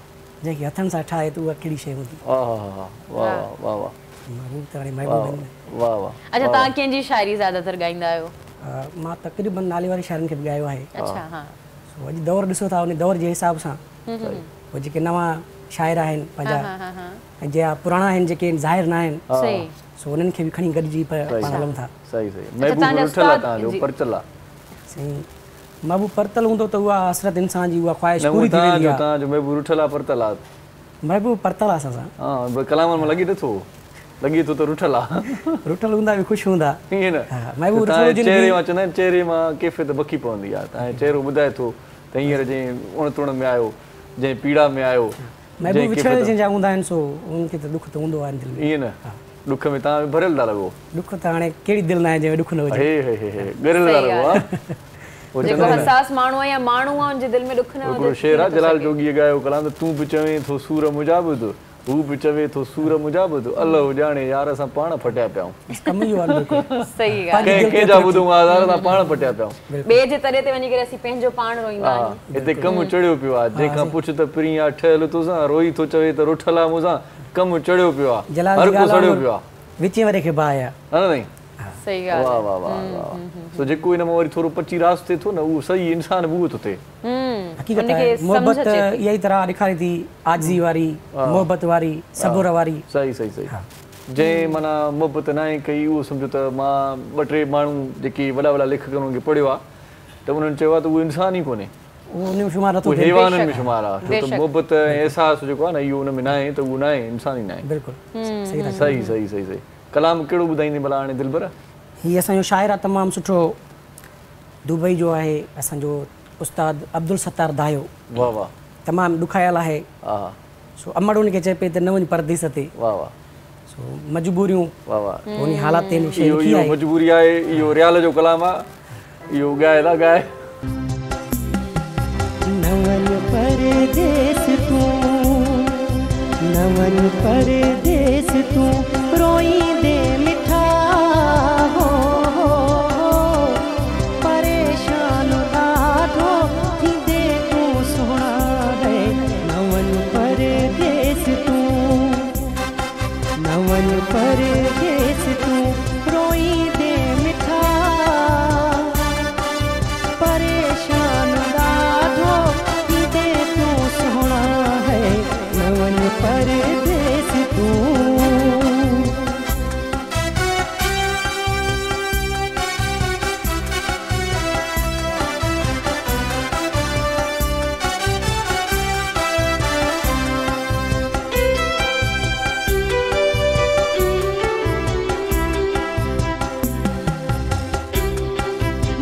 जंहिंखे हथनि सां ठाहे त उहा कहिड़ी शइ हूंदी। वाह वाह वाह वाह वाह वाह। अच्छा तव्हां कंहिंजी शाइरी ज़्यादातर ॻाईंदा आहियो? मां तक़रीबन नाले वारे शाइरनि खे बि ॻायो आहे। अच्छा हा अॼु दौर ॾिसो था उन दौर जे हिसाब सां उहे जेके नवां शाइर आहिनि पंहिंजा ऐं जा पुराणा आहिनि जेके ज़ाहिर न आहिनि सो उन्हनि खे बि खणी गॾिजी पाण हलूं था। सही सही। महबूब परतल हूंदो त उहा हसरत इंसान जी उहा ख़्वाहिश पूरी थी वेंदी आहे। तव्हांजो महबूब रुठल आहे परतल आहे? महबूब परतल आहे असां सां हा कलामनि में लॻी नथो लॻे थो त रुठल आहे रुठल हूंदा बि ख़ुशि हूंदा ईअं न महबूब तव्हांजे चहिरे मां चवंदा आहिनि चहिरे मां कैफ़ियत बखी पवंदी आहे तव्हांजो चहिरो ॿुधाए थो त हींअर जंहिं उणतुण में आयो जंहिं पीड़ा में आयो महबूब विछड़े जंहिंजा हूंदा आहिनि सो उनखे त ॾुख त हूंदो आहे दिलि में ईअं न ॾुख में तव्हां भरियल था लॻो ॾुख त हाणे कहिड़ी दिलि न आहे जंहिंमें ॾुख न हुजे ॻरियल था लॻो आहे जेको हसास माण्हू आहे या माण्हू आहे उनजे दिलि में ॾुख न हुजे हिकिड़ो शेर आहे जलाल जोगीअ ॻायो कलाम तूं बि चवें थो सूर मुंहिंजा ॿुध हू बि चवे थो सूर मुंहिंजा ॿुध अल्लाह ॼाणे यार असां पाण फटिया पिया कम इहो आहे बिल्कुलु सही ॻाल्हि कंहिंजा ॿुधूं असां पाण फटिया पिया ॿिए जे तरे ते वञी करे असीं पंहिंजो पाण रोईंदा आहियूं हिते कमु चढ़ियो पियो आहे जंहिंखां पुछ त प्रिय आहे ठहियल तोसां रोई थो चवे त रुठल आहे मूंसां कमु चढ़ियो पियो आहे हर को सड़ियो पियो आहे विचे वारे खे भाउ आहे हा न सही ॻाल्हि वाह वाह वाह वाह सो जेको हिन मां वरी थोरो पची रास थिए थो न उहो सही इंसान बि उहो थो थिए हक़ीक़त आहे मोहबत इहा ई तरह ॾेखारे थी आजिज़ी वारी मोहबत वारी सबुर वारी सही सही सही जंहिं माना मोहबत न आहे कई उहो सम्झो त मां ॿ टे माण्हू जेके वॾा वॾा लेखकनि खे पढ़ियो आहे त उन्हनि चयो आहे त उहो इंसान ई कोन्हे हैवाननि में शुमार आहे छो त मोहबत ऐं अहसासु जेको आहे न इहो हुन में न आहे त उहो न आहे इंसान ई न आहे बिल्कुलु सही सही सही सही कलाम कहिड़ो ॿुधाईंदी भला हाणे दिलबर हीअ असांजो शाइर आहे तमामु सुठो दुबई जो आहे असांजो उस्ताद अब्दुल सत्तार दायो वाह वाह तमामु ॾुखायल आहे हा सो अमड़ उनखे चए पई त न वञ परदेस ते वाह वाह सो मजबूरियूं वाह वाह उन हालात ते इहो मजबूरी आहे इहो रियाल जो कलाम आहे इहो ॻाए था ॻाए नवन परदेस तूं नवन परदेस तूं रोई दे मिठा हो परेशान ॾाढो थींदे तूं सोहणा है नवन परदेस तूं नवन परदेस तूं रोई दे मिठा परेशान ॾाढो थींदे तूं सोहणा है नवन परदेस तूं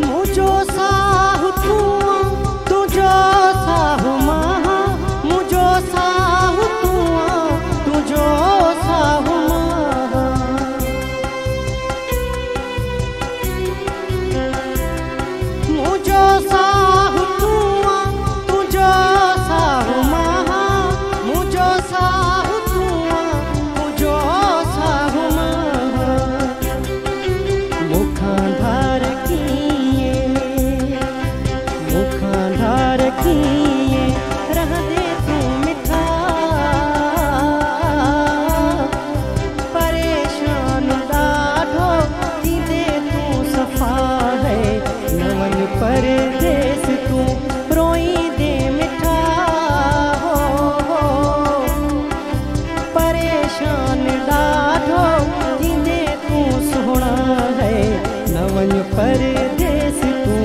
मुझो साहु तूं तुझो साहु मां मुझो साहु तूं तुझो साहु मां मुझो साहु तूं तुझो साहु मां मुझो साहु तूं तुझो साहु मां मुखां धार रहदे तूं मिठा परेशान ॾाढो थींदे तूं सफ़ा है नवन परदेस तूं रोई दे मिठा हो परेशान ॾाढो थींदे तूं सोहणा है नवन परदेस तूं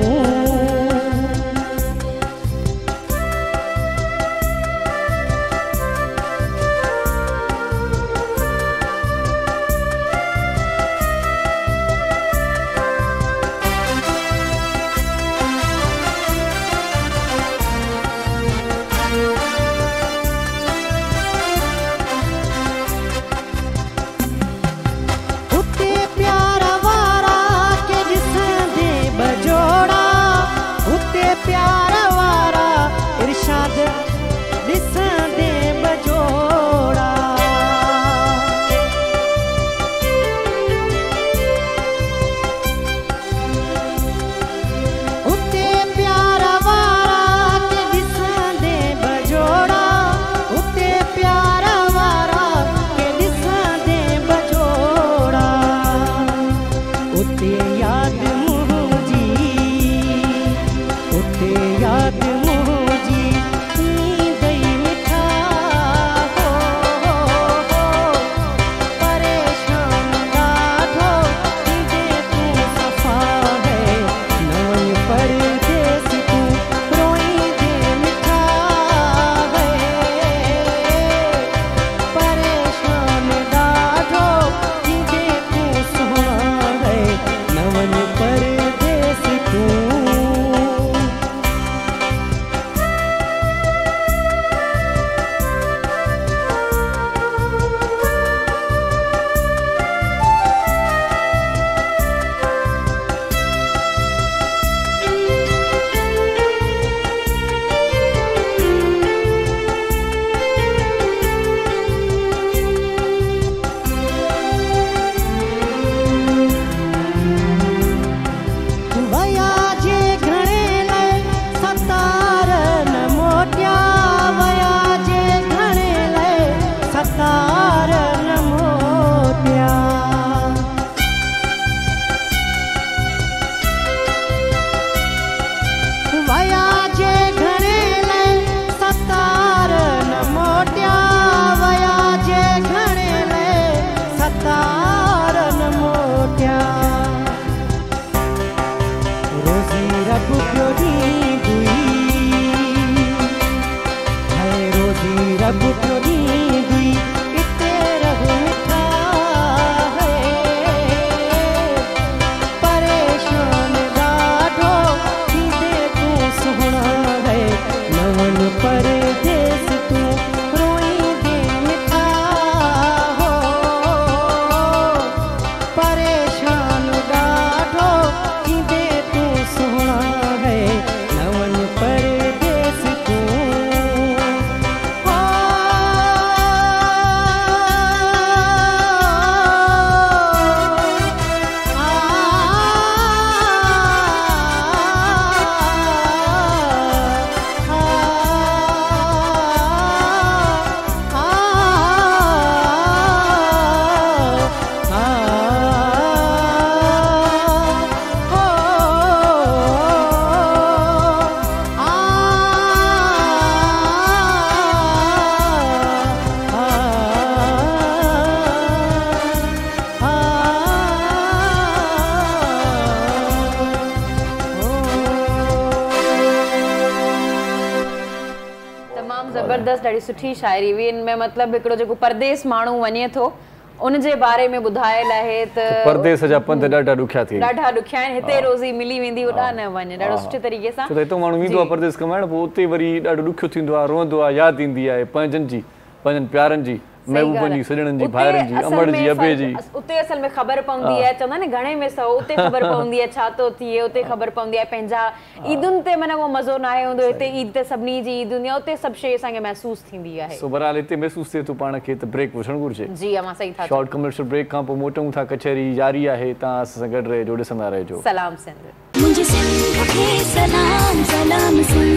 तमामु ज़बरदस्त ॾाढी सुठी शाइरी हुई। इन में मतिलबु हिकिड़ो जेको परदेस माण्हू वञे थो उन जे बारे में ॿुधायल आहे त परदेस जा पंध ॾाढा ॾुखिया थी ॾाढा ॾुखिया आहिनि, हिते रोज़ी मिली वेंदी होॾां न वञे, ॾाढो सुठे तरीक़े सां। छो त हितां माण्हू वेंदो आहे परदेस कमाइण, पोइ उते वरी ॾाढो ॾुखियो थींदो आहे, रोअंदो आहे, यादि ईंदी आहे पंहिंजनि जी, पंहिंजनि प्यारनि जी, महबूबनि जी, सॼणनि जी, भाइरनि जी, अमड़ जी, अबे जी। उते असल में ख़बर पवंदी आहे, चवंदा न घणे में सौ, उते ख़बर पवंदी आहे छा थो थिए, उते ख़बर पवंदी आहे। पंहिंजा ईदुनि ते माना उहो मज़ो न आहे हूंदो, हिते ईद ते सभिनी जी ईद हूंदी आहे, उते सभु शइ असांखे महसूसु थींदी आहे। सो बहरहाल हिते महसूसु थिए थो पाण खे त ब्रेक वठणु घुरिजे। जी अमां सही था। शॉर्ट कमर्शियल ब्रेक खां पोइ मोटूं था, कचहरी जारी आहे, तव्हां असां सां गॾु रहिजो, ॾिसंदा रहिजो। सलाम सिंध। मुझे सिंध के सलाम सलाम सुन,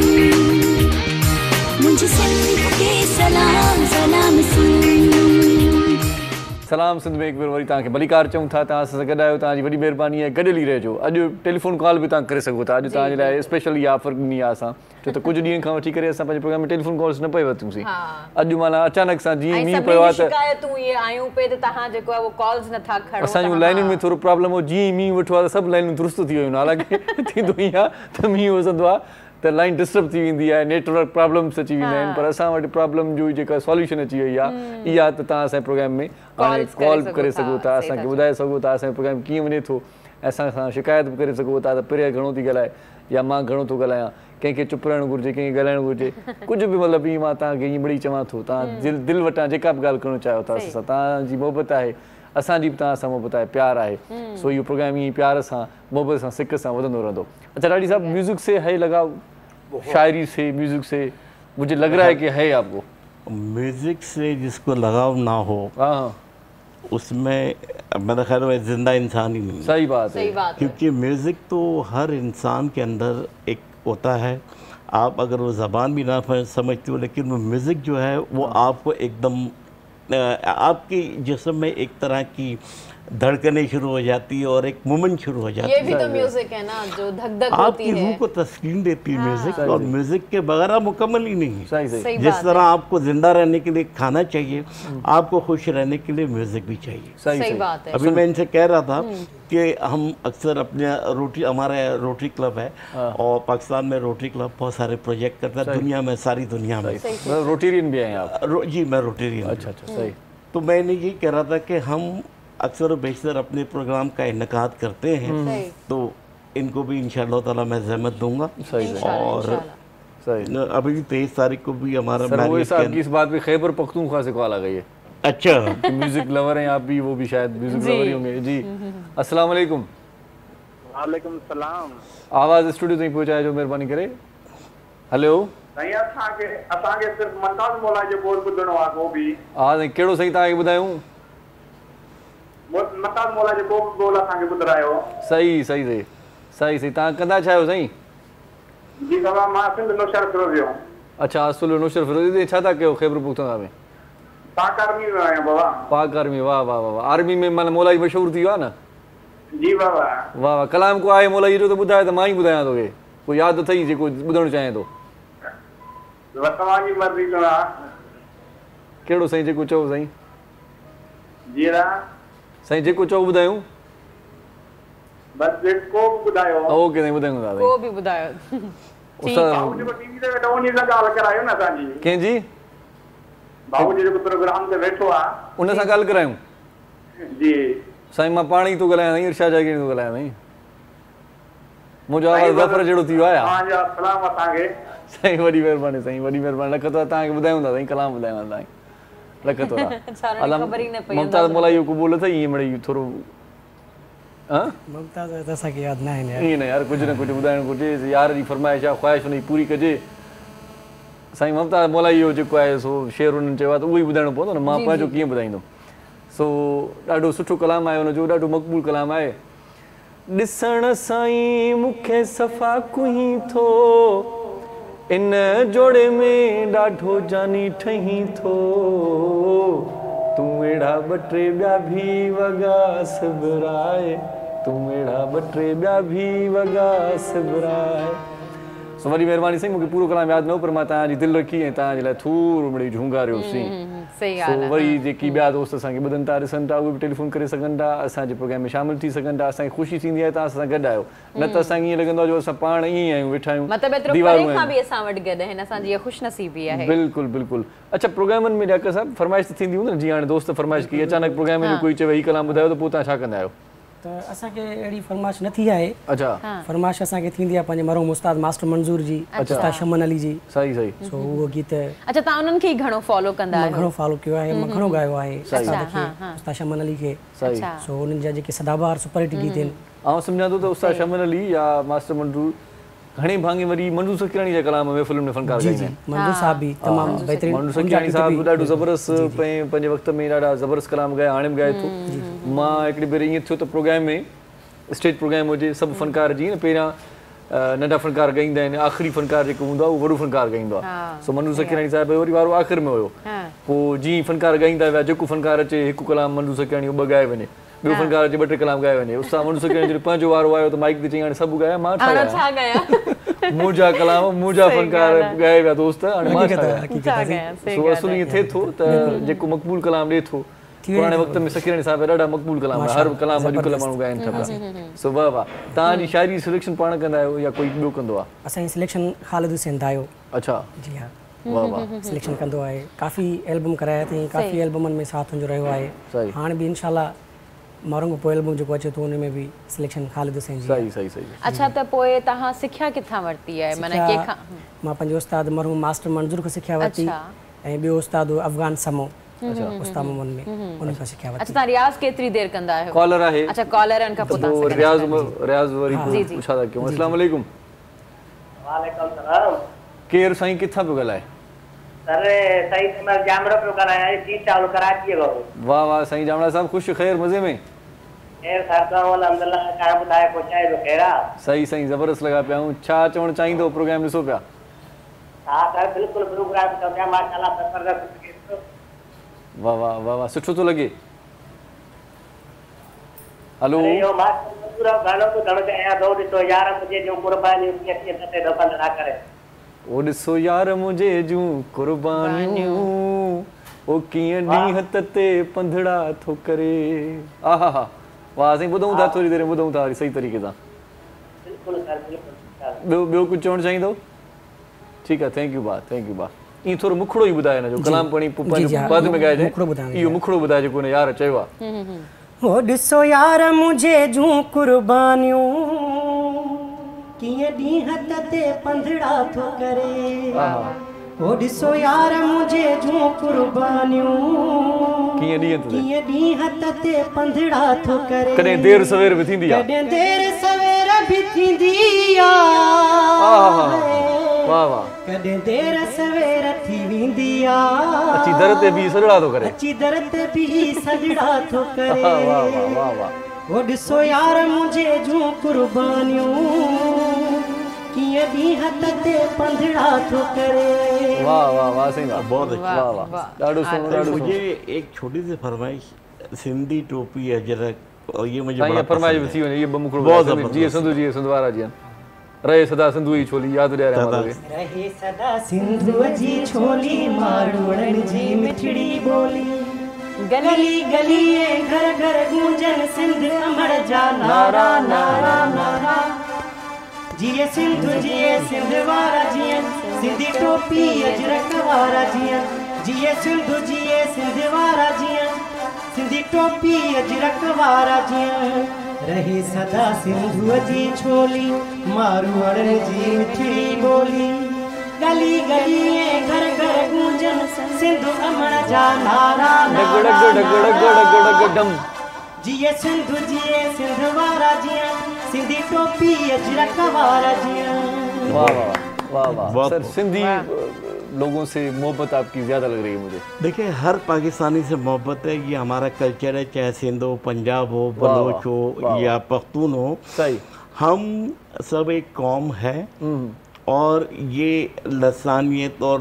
मुझे सिंध के सलाम सलाम सुन। सलाम सिंध में हिकु भेरो वरी तव्हांखे भलीकार चऊं था, तव्हां असां सां गॾु आहियो, तव्हांजी वॾी महिरबानी आहे, गॾु हली रहिजो। अॼु टेलीफोन कॉल बि तव्हां करे सघो था, अॼु तव्हांजे लाइ स्पेशल इहा ऑफर ॾिनी आहे असां, छो त कुझु ॾींहंनि खां वठी करे असां पंहिंजे प्रोग्राम में टेलीफोन कॉल्स न पई वरितियूंसीं। अॼु माना अचानक सां जीअं मींहुं पियो आहे त शिकायतूं इहे आयूं पे त तव्हां जेको आहे उहो कॉल्स नथा खणो, असांजूं लाइनुनि में थोरो प्रॉब्लम हो, जीअं ई मींहुं वेठो आहे त सभु लाइनूं दुरुस्त थी वियूं, हालांकि थींदो ई आहे त मींहुं वसंदो आहे त लाइन डिस्टर्ब थी वेंदी आहे, नेटवर्क प्रॉब्लम्स अची वेंदा आहिनि, पर असां वटि प्रॉब्लम जो जेका सॉल्यूशन अची वई आहे इहा त तव्हां असांजे प्रोग्राम में हाणे कॉल करे सघो था, असांखे ॿुधाए सघो था असांजो प्रोग्राम कीअं वञे थो, असां सां शिकायत बि करे सघो था त प्रिया घणो थी ॻाल्हाए या मां घणो थो ॻाल्हायां, कंहिंखे चुप रहणु घुरिजे, कंहिंखे ॻाल्हाइणु घुरिजे, कुझु बि मतिलबु ईअं मां तव्हांखे ईअं मिड़ी चवां थो, तव्हां दिलि वटां जेका बि ॻाल्हि करणु चाहियो था असां, तव्हांजी मोहबत आहे, असांजी बि तव्हां सां मोहबत आहे, प्यार आहे, सो इहो प्रोग्राम ईअं प्यार सां, मोहबत सां, सिक सां वधंदो रहंदो। अच्छा ॾाढी साहब, म्यूज़िक से है लगाव, शायरी से, म्यूज़िक से, मुझे लग रहा है कि है आपको। म्यूज़िक से जिसको लगाव ना हो, हाँ, उसमें मेरा ख्याल है जिंदा इंसान ही नहीं। सही बात है, क्योंकि म्यूज़िक तो हर इंसान के अंदर एक होता है, आप अगर वो ज़बान भी ना समझते हो, लेकिन वो म्यूज़िक जो है वो आपको एकदम आपकी जिस्म में एक तरह की धड़कने शुरू हो जाती है और एक मूवमेंट शुरू हो जाती है। ये भी तो म्यूजिक है ना जो धक धक होती है, आपकी रूह को तस्कीन देती है म्यूजिक, और म्यूजिक के बगैर आप मुकम्मल ही नहीं। सही जिस तरह आपको जिंदा रहने के लिए खाना चाहिए, आपको खुश रहने के लिए म्यूजिक भी चाहिए। सही बात है। अभी मैं इनसे कह रहा था कि हम अक्सर अपने हमारा रोटरी क्लब है और पाकिस्तान में रोटरी क्लब बहुत सारे प्रोजेक्ट करता है, दुनिया में, सारी दुनिया में। रोटेरियन भी हैं आप? जी मैं रोटेरियन। अच्छा, सही। तो मैंने ये कह रहा था कि हम अक्सर व बेशतर अपने प्रोग्राम का इनकाद करते हैं, तो इनको भी इंशाअल्लाह ताला मैं ज़हमत दूंगा। और अभी 23 तारीख को भी हमारा इस बात पे खैबर पख्तूनख्वा से कॉल आ गई है। अच्छा, म्यूजिक लवर हैं आप भी, वो भी शायद म्यूजिक लवर ही होंगे जी। अस्सलाम वालेकुम। वालेकुम सलाम। आवाज़ स्टूडियो ताईं पहुचाए जो महिरबानी करे। हेलो नहीं, असांखे सिर्फ मुमताज़ मौला जो बोल ॿुधणो आहे, को बि हा साईं, कहिड़ो साईं तव्हांखे ॿुधायूं? मुमताज़ मौला जो को बि बोल असांखे ॿुधायो। सही, तव्हां कंदा छा आहियो साईं? जी बाबा, मां सिंध नौशहर फिरोज़ी आहियां। अच्छा, असुल नौशहर फिरोज़ी, छा था कयो खैबर पुख्तनख्वा में? पाक आर्मी में आहियां बाबा। पाक आर्मी, वाह वाह वाह। आर्मी में माना मौला जी मशहूर थी वियो आहे न? जी बाबा। वाह वाह। कलाम को आहे मौला जी जो, त ॿुधाए त मां ई ॿुधायां तोखे, कोई यादि अथई जेको ॿुधणु चाहे थो? तव्हांजी मर्ज़ी सां। कहिड़ो साईं, जेको चओ साईं। जी साईं, जेको चओ ॿुधायूं। बस जेको बि ॿुधायो। ओके साईं, ॿुधायूं था। को बि ॿुधायो। बाबू जेको टीवी ते वेठो उन्ही सां ॻाल्हि करायो न असांजी। कंहिंजी? बाबू जी जेको प्रोग्राम ते वेठो आहे उन सां ॻाल्हि करायूं। जी साईं, मां पाण ई थो ॻाल्हायां साईं, इरशाद जागीर थो ॻाल्हायां साईं। मुंहिंजो आवाज़ ज़फ़र जहिड़ो थी वियो आहे। तव्हांजा सलाम असांखे। साईं, वॾी महिरबानी साईं, वॾी महिरबानी। लख थोरा तव्हांखे ॿुधायूं था साईं, कलाम ॿुधायूं था साईं, लख थोरा। मुमताज़ मौला जो क़बूल अथई ईअं मिड़ई थोरो? मुमताज़ त असांखे यादि न आहिनि ईअं न यार, कुझु न कुझु ॿुधाइणु घुरिजे, यार जी फरमाइश आहे, ख़्वाहिश हुनजी पूरी कजे। साईं, मुमताज़ मौला जो जेको आहे सो शेर उन्हनि चयो आहे त उहो ई ॿुधाइणो पवंदो न, मां पंहिंजो कीअं ॿुधाईंदुमि। सो ॾाढो सुठो कलाम आहे हुनजो, ॾाढो मक़बूल कलाम आहे। ॾिसण साईं मूंखे सफ़ा कुहीं थो, इन जोड़े में ॾाढो जानी ठहीं थो, तूं अहिड़ा ॿ टे ॿिया बि वॻा सिबराए, तूं अहिड़ा ॿ टे ॿिया बि वॻा सिबराए। सो वरी महिरबानी साईं मूंखे पूरो कलाम यादि न हो पर मां तव्हांजी दिलि रखी ऐं तव्हांजे लाइ थोरो मिड़ई झूंगारियोसीं। सही सो ॻाल्हि वरी जेकी ॿिया दोस्त असांखे ॿुधनि था ॾिसनि था उहे बि टेलीफोन करे सघनि था, असांजे प्रोग्राम में शामिलु थी सघनि था। असांखे ख़ुशी थींदी आहे तव्हां असां सां गॾु आहियो, न त असांखे ईअं लॻंदो आहे जो असां पाण ईअं आहियूं वेठा आहियूं मतिलबु एतिरो परे खां बि असां वटि गॾु आहिनि, असांजी इहा ख़ुशनसीबी आहे। बिल्कुलु बिल्कुलु। अच्छा प्रोग्रामनि में ॾाका साहिबु फरमाइश त थींदी हूंदी न, जीअं हाणे दोस्त फरमाइश कई अचानक प्रोग्राम में कोई चवे हीउ कलाम ॿुधायो त पोइ तव्हां छा कंदा आहियो? त असांखे अहिड़ी फरमाइश न थी आहे। अच्छा फरमाइश असांखे थींदी आहे पंहिंजे मरहूम उस्ताद मास्टर मंज़ूर जी, उस्ताद शमन अली जी। सही सही। सो उहो गीत अच्छा तव्हां उन्हनि खे घणो फॉलो कंदा आहियो? घणो फॉलो कयो आहे, मां घणो ॻायो आहे उस्ताद शमन अली खे। सो उन्हनि जा जेके सदाबहार सुपरहिट गीत आहिनि आउं सम्झां थो त उस्ताद शमन अली या मास्टर मंज़ूर घणे भाङे वरी मंज़ूर सखियाणी जा कलाम में फिल्म में फनकार ॻाईंदा आहिनि। मंज़ूर साहब बि तमामु बहितरीनु, मंज़ूर सखियाणी साहब ॾाढो ज़बरदस्त पंहिंजे वक़्त में ॾाढा ज़बरदस्त कलाम ॻाया, हाणे बि ॻाए थो। मां हिकिड़ी भेरे ईअं थियो त प्रोग्राम में स्टेज प्रोग्राम हुजे सभु फनकार जीअं न पहिरियां नंढा फनकार ॻाईंदा आहिनि, आख़िरी फनकार जेको हूंदो आहे उहो वॾो फनकार ॻाईंदो आहे। सो मंज़ूर सखियाणी साहिब वरी वारो आख़िर में हुयो, पोइ जीअं फनकार ॻाईंदा विया जेको फनकार अचे हिकु कलाम मंज़ूर सखियाणी ॿ ॻाए वञे, ॿियो फनकार अचे 2-3 कलाम ॻाए वञे। उस्ताद मंज़ूर सखियाणी पंहिंजो वारो आयो त माइक ते चई हाणे सभु ॻाया, मां छा ॻाया? मुंहिंजा कलाम मुंहिंजा फनकार ॻाए विया दोस्त, हाणे मां छा ॻाया? सो असुल ईअं थिए थो त जेको मक़बूल कलाम ॾिए थो पुराणे वक़्त में सखियाणी साहिब ॾाढा मक़बूल कलाम, हर कलाम अॼुकल्ह माण्हू ॻाइनि था पिया। सो वाह वाह। तव्हांजी शाइरी सिलेक्शन पाण कंदा आहियो या कोई ॿियो कंदो आहे? असांजी सिलेक्शन ख़ालिद सिंध आयो। अच्छा जी हा, वाह वाह। सिलेक्शन कंदो आहे, काफ़ी एल्बम कराया अथई, काफ़ी एल्बमनि में साथ हुनजो रहियो आहे। हाणे बि इनशाला मारूंगो पोइ एल्बम जेको अचे थो उन में बि सिलेक्शन ख़ालिद सिंध जी। सही सही सही। अच्छा त पोइ तव्हां सिखिया किथां वरिती आहे? माना कंहिंखां? मां पंहिंजे उस्ताद मरहूम मास्टर मंज़ूर खां सिखिया वरिती ऐं ॿियो उस्ताद अफ़गान समो उस्ताद मोहम्मद में उन खां सिखिया वरिती। अच्छा तव्हां रियाज़ केतिरी देर कंदा आहियो? कॉलर आहे। अच्छा कॉलर आहिनि खां पोइ तव्हां रियाज़ वरी पुछा था कयूं। अस्सलाम वालेकुम। वालेकुम सलाम। केरु साईं किथां पियो ॻाल्हाए? सर साईं मां जामड़ा पियो ॻाल्हायां, जी चावल कराची जो। वाह वाह साईं जामड़ा साहब, ख़ुशि ख़ैर मज़े में? खैर साहब अल्हम्दुलिल्लाह, तव्हां ॿुधायो पहुचाए जो खैर आहे? सही साईं ज़बरदस्त लॻा पिया आहियूं। छा चवणु चाहींदो प्रोग्राम ॾिसो पिया? हा सर बिल्कुलु प्रोग्राम सम्झा माशाल्लाह ज़बरदस्त। वाह वाह वाह वाह, सुठो थो लॻे। हलो यो मास्टर पूरा गानो को गानो चाहिए दो ॾिसो यार मुझे जो कुर्बानी कीअं कीअं ते दफ़न ना करे। ओ ॾिसो यार मुझे जूं कुर्बानियूं ओ कीअं ॾींहं ते पंधड़ा थो करे। आहा हा वाह साईं, ॿुधूं था थोरी देरि ॿुधूं था सही तरीक़े सां। बिल्कुलु सर बिल्कुलु। ॿियो कुझु चवणु चाहींदो? ठीकु आहे, थैंक यू भाउ, थैंक यू भाउ। ईअं थोरो मुखड़ो ई ॿुधाए हिन जो कलाम पढ़ी बाद में ॻाइजे, इहो मुखड़ो ॿुधाए जेको हिन यार चयो आहे। ओ ॾिसो यार मुंहिंजे जूं कुर्बानियूं कीअं ॾींहं ते पंधड़ा थो करे। ओ ॾिसो यार मुंहिंजे जूं कुर्बानियूं कीअं ॾींहं ते पंधड़ा थो करे। कॾहिं देर सवेर बि थींदी आहे, कॾहिं देर सवेर बि थींदी आहे, वाह वाह, कॾहिं देर सवेर थी वेंदी आहे, अची दर ते बि सजड़ा थो करे, अची दर ते बि सजड़ा थो करे। वाह वाह वाह वाह। ओ ॾिसो यार मुंहिंजे जूं कुर्बानियूं कीअं ॾींहं ते पंधड़ा थो करे। वाह वाह वाह सही वाह, बहुत अच्छा, वाह वाह, ॾाढो सुठो ॾाढो सुठो। मुझे एक छोटी सी फरमाइश, सिंधी टोपी अजरक, और ये मुझे बड़ा फरमाइश भी थी वने, ये मुखड़ो जी संधू वारा जी रहे सदा सिंधू जी छोली याद ॾियारे मां रहे सदा सिंधू जी छोली मारूड़न जी मिठड़ी बोली, गली गली घर घर गूंजन सिंध अमर जा नारा नारा नारा। जिए सिंधु जिए सिंध वारा जियन, सिंधी टोपी अजरक वारा जियन। जिए सिंधु जिए सिंध वारा जियन, सिंधी टोपी अजरक वारा जियन। रहे सदा सिंधु जी छोली मारूड़न जी मिठड़ी बोली, गली गली घर घर गूंजन सिंधु अमर जा नारा नारा। जिए सिंधु जिए सिंध वारा जियन, सिंधी टोपी अजरक वारा जियन। वाह वाह वाह वाह सर, सिंधी लोगों से मोहब्बत आपकी ज्यादा लग रही है मुझे। देखिए हर पाकिस्तानी से मोहब्बत है, ये हमारा कल्चर है, चाहे सिंध हो, पंजाब हो, बलोच हो या पख्तून हो, सही हम सब एक कौम है और ये लसानियत और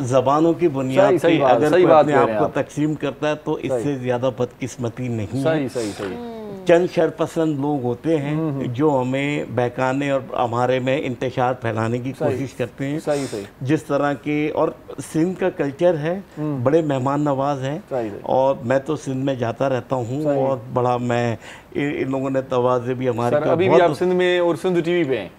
ज़बानों की बुनियाद पे अगर कोई अपने आप को तकसीम करता है तो इससे ज़्यादा बदकिस्मती नहीं है। सही सही सही। चंद शरपसंद लोग होते हैं जो हमें बहकाने और हमारे में इंतशार फैलाने की कोशिश करते हैं। सही सही। जिस तरह के, और सिंध का कल्चर है, बड़े मेहमान नवाज हैं, और मैं तो सिंध में जाता रहता हूँ, और बड़ा मैं इन लोगों ने तवाज़े भी हमारे सर, अभी भी आप सिंध में और सिंध टीवी पे हैं।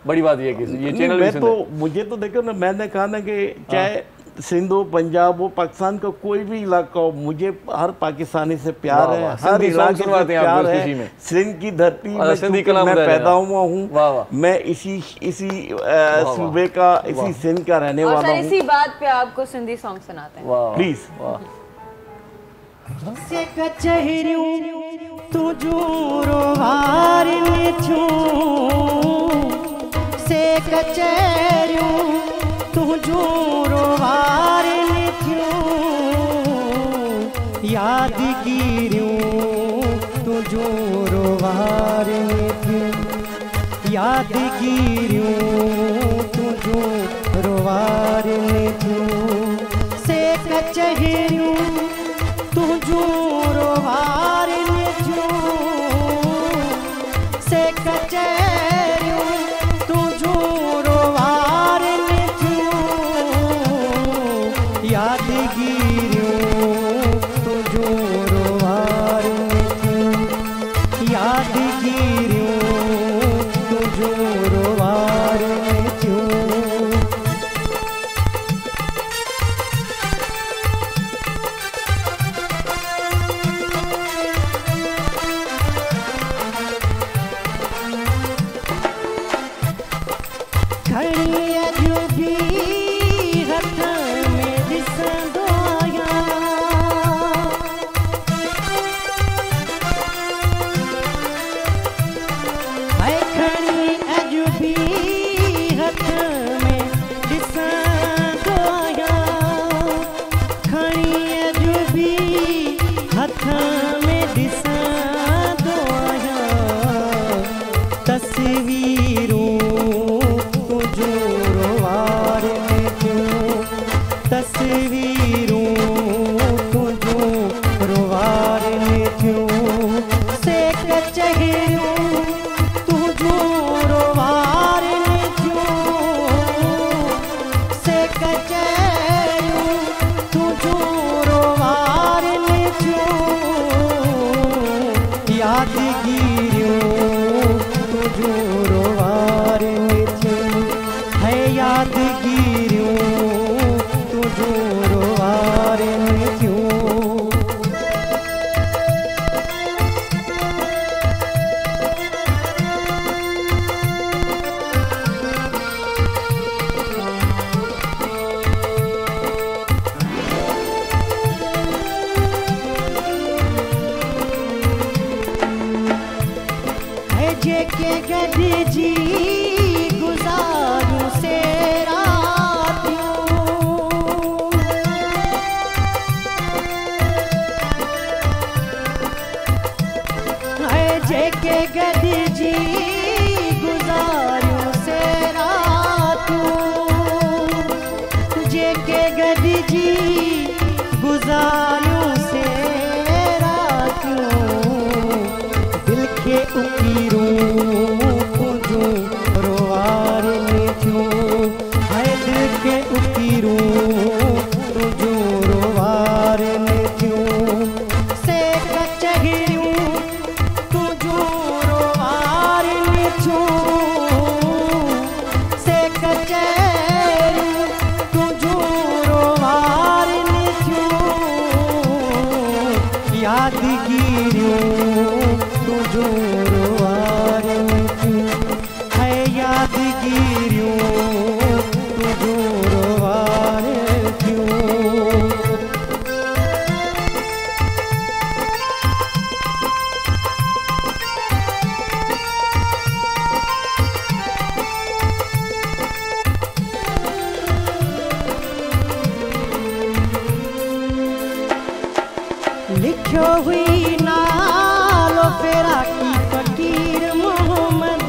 बड़ी बात ये कि ये चैनल मैं तो, मुझे तो देखो ना, मैंने कहा ना कि चाहे सिंध हो, पंजाब हो, पाकिस्तान का कोई भी इलाका हो, मुझे हर पाकिस्तानी से प्यार है, हर इलाके से प्यार है। सिंध की धरती में मैं पैदा हुआ हूँ, मैं इसी सूबे का, इसी सिंध का रहने वाला हूँ। इसी बात पे आपको सिंधी सॉन्ग सुनाते हैं, प्लीज। से कचहरियों तुझू रोवारने छू, से कचहरियों तुझू रोवारने छू, यादगिरियों तुझू रोवारने छू, यादगिरियों तुझू रोवारने छू, से कचहरियों तुझू रोवारने छू, से कचहरियों तुझू रोवारने छू, यादगिरियों तुझू रोवारने छू, यादगिरियों तुझू रोवारने छू। लिखो हुई नालो फेरा की फकीर मोहम्मद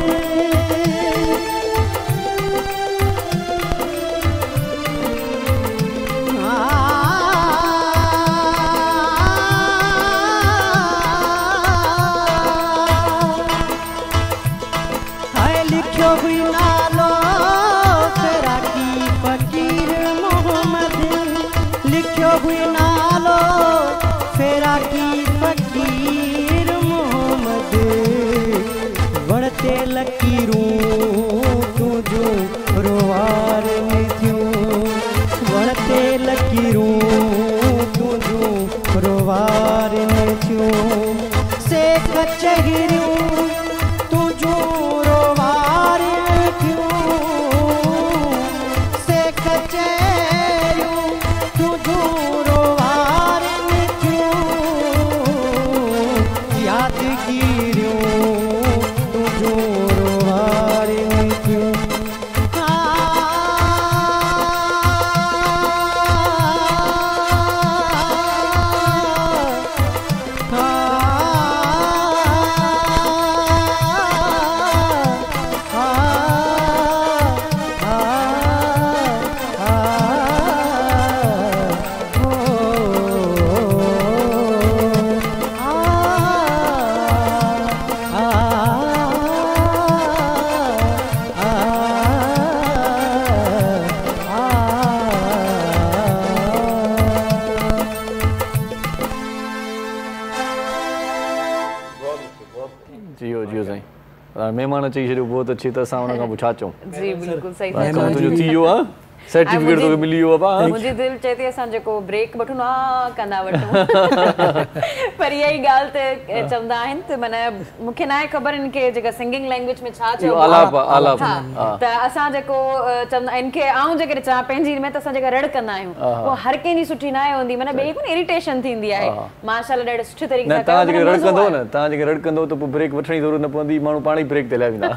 महिमान चई छॾियो बहुत अच्छी त असां हुन खां पोइ छा चऊं? जी बिल्कुलु सही तुंहिंजो थी वियो आहे, सर्टिफिकेट तोखे मिली वियो आहे। मुंहिंजी दिलि चए थी असां जेको ब्रेक वठूं कंदा वठूं, पर इहा ई ॻाल्हि त चवंदा आहिनि त माना मूंखे न आहे ख़बर इनखे जेका सिंगिंग लैंग्वेज में छा चइबो आहे, त असां जेको चवंदा इनखे आऊं जेकॾहिं चवां पंहिंजी में त असां जेका रड़ कंदा आहियूं उहा हर कंहिंजी सुठी न आहे हूंदी, माना ॿिए कोन इरिटेशन थींदी आहे। माशाल्लाह ॾाढो सुठे तरीक़े सां तव्हां जेके रड़ कंदो न, तव्हां जेके रड़ कंदो त पोइ ब्रेक वठण जी ज़रूरत न पवंदी, माण्हू पाण ई ब्रेक ते हलिया वेंदा।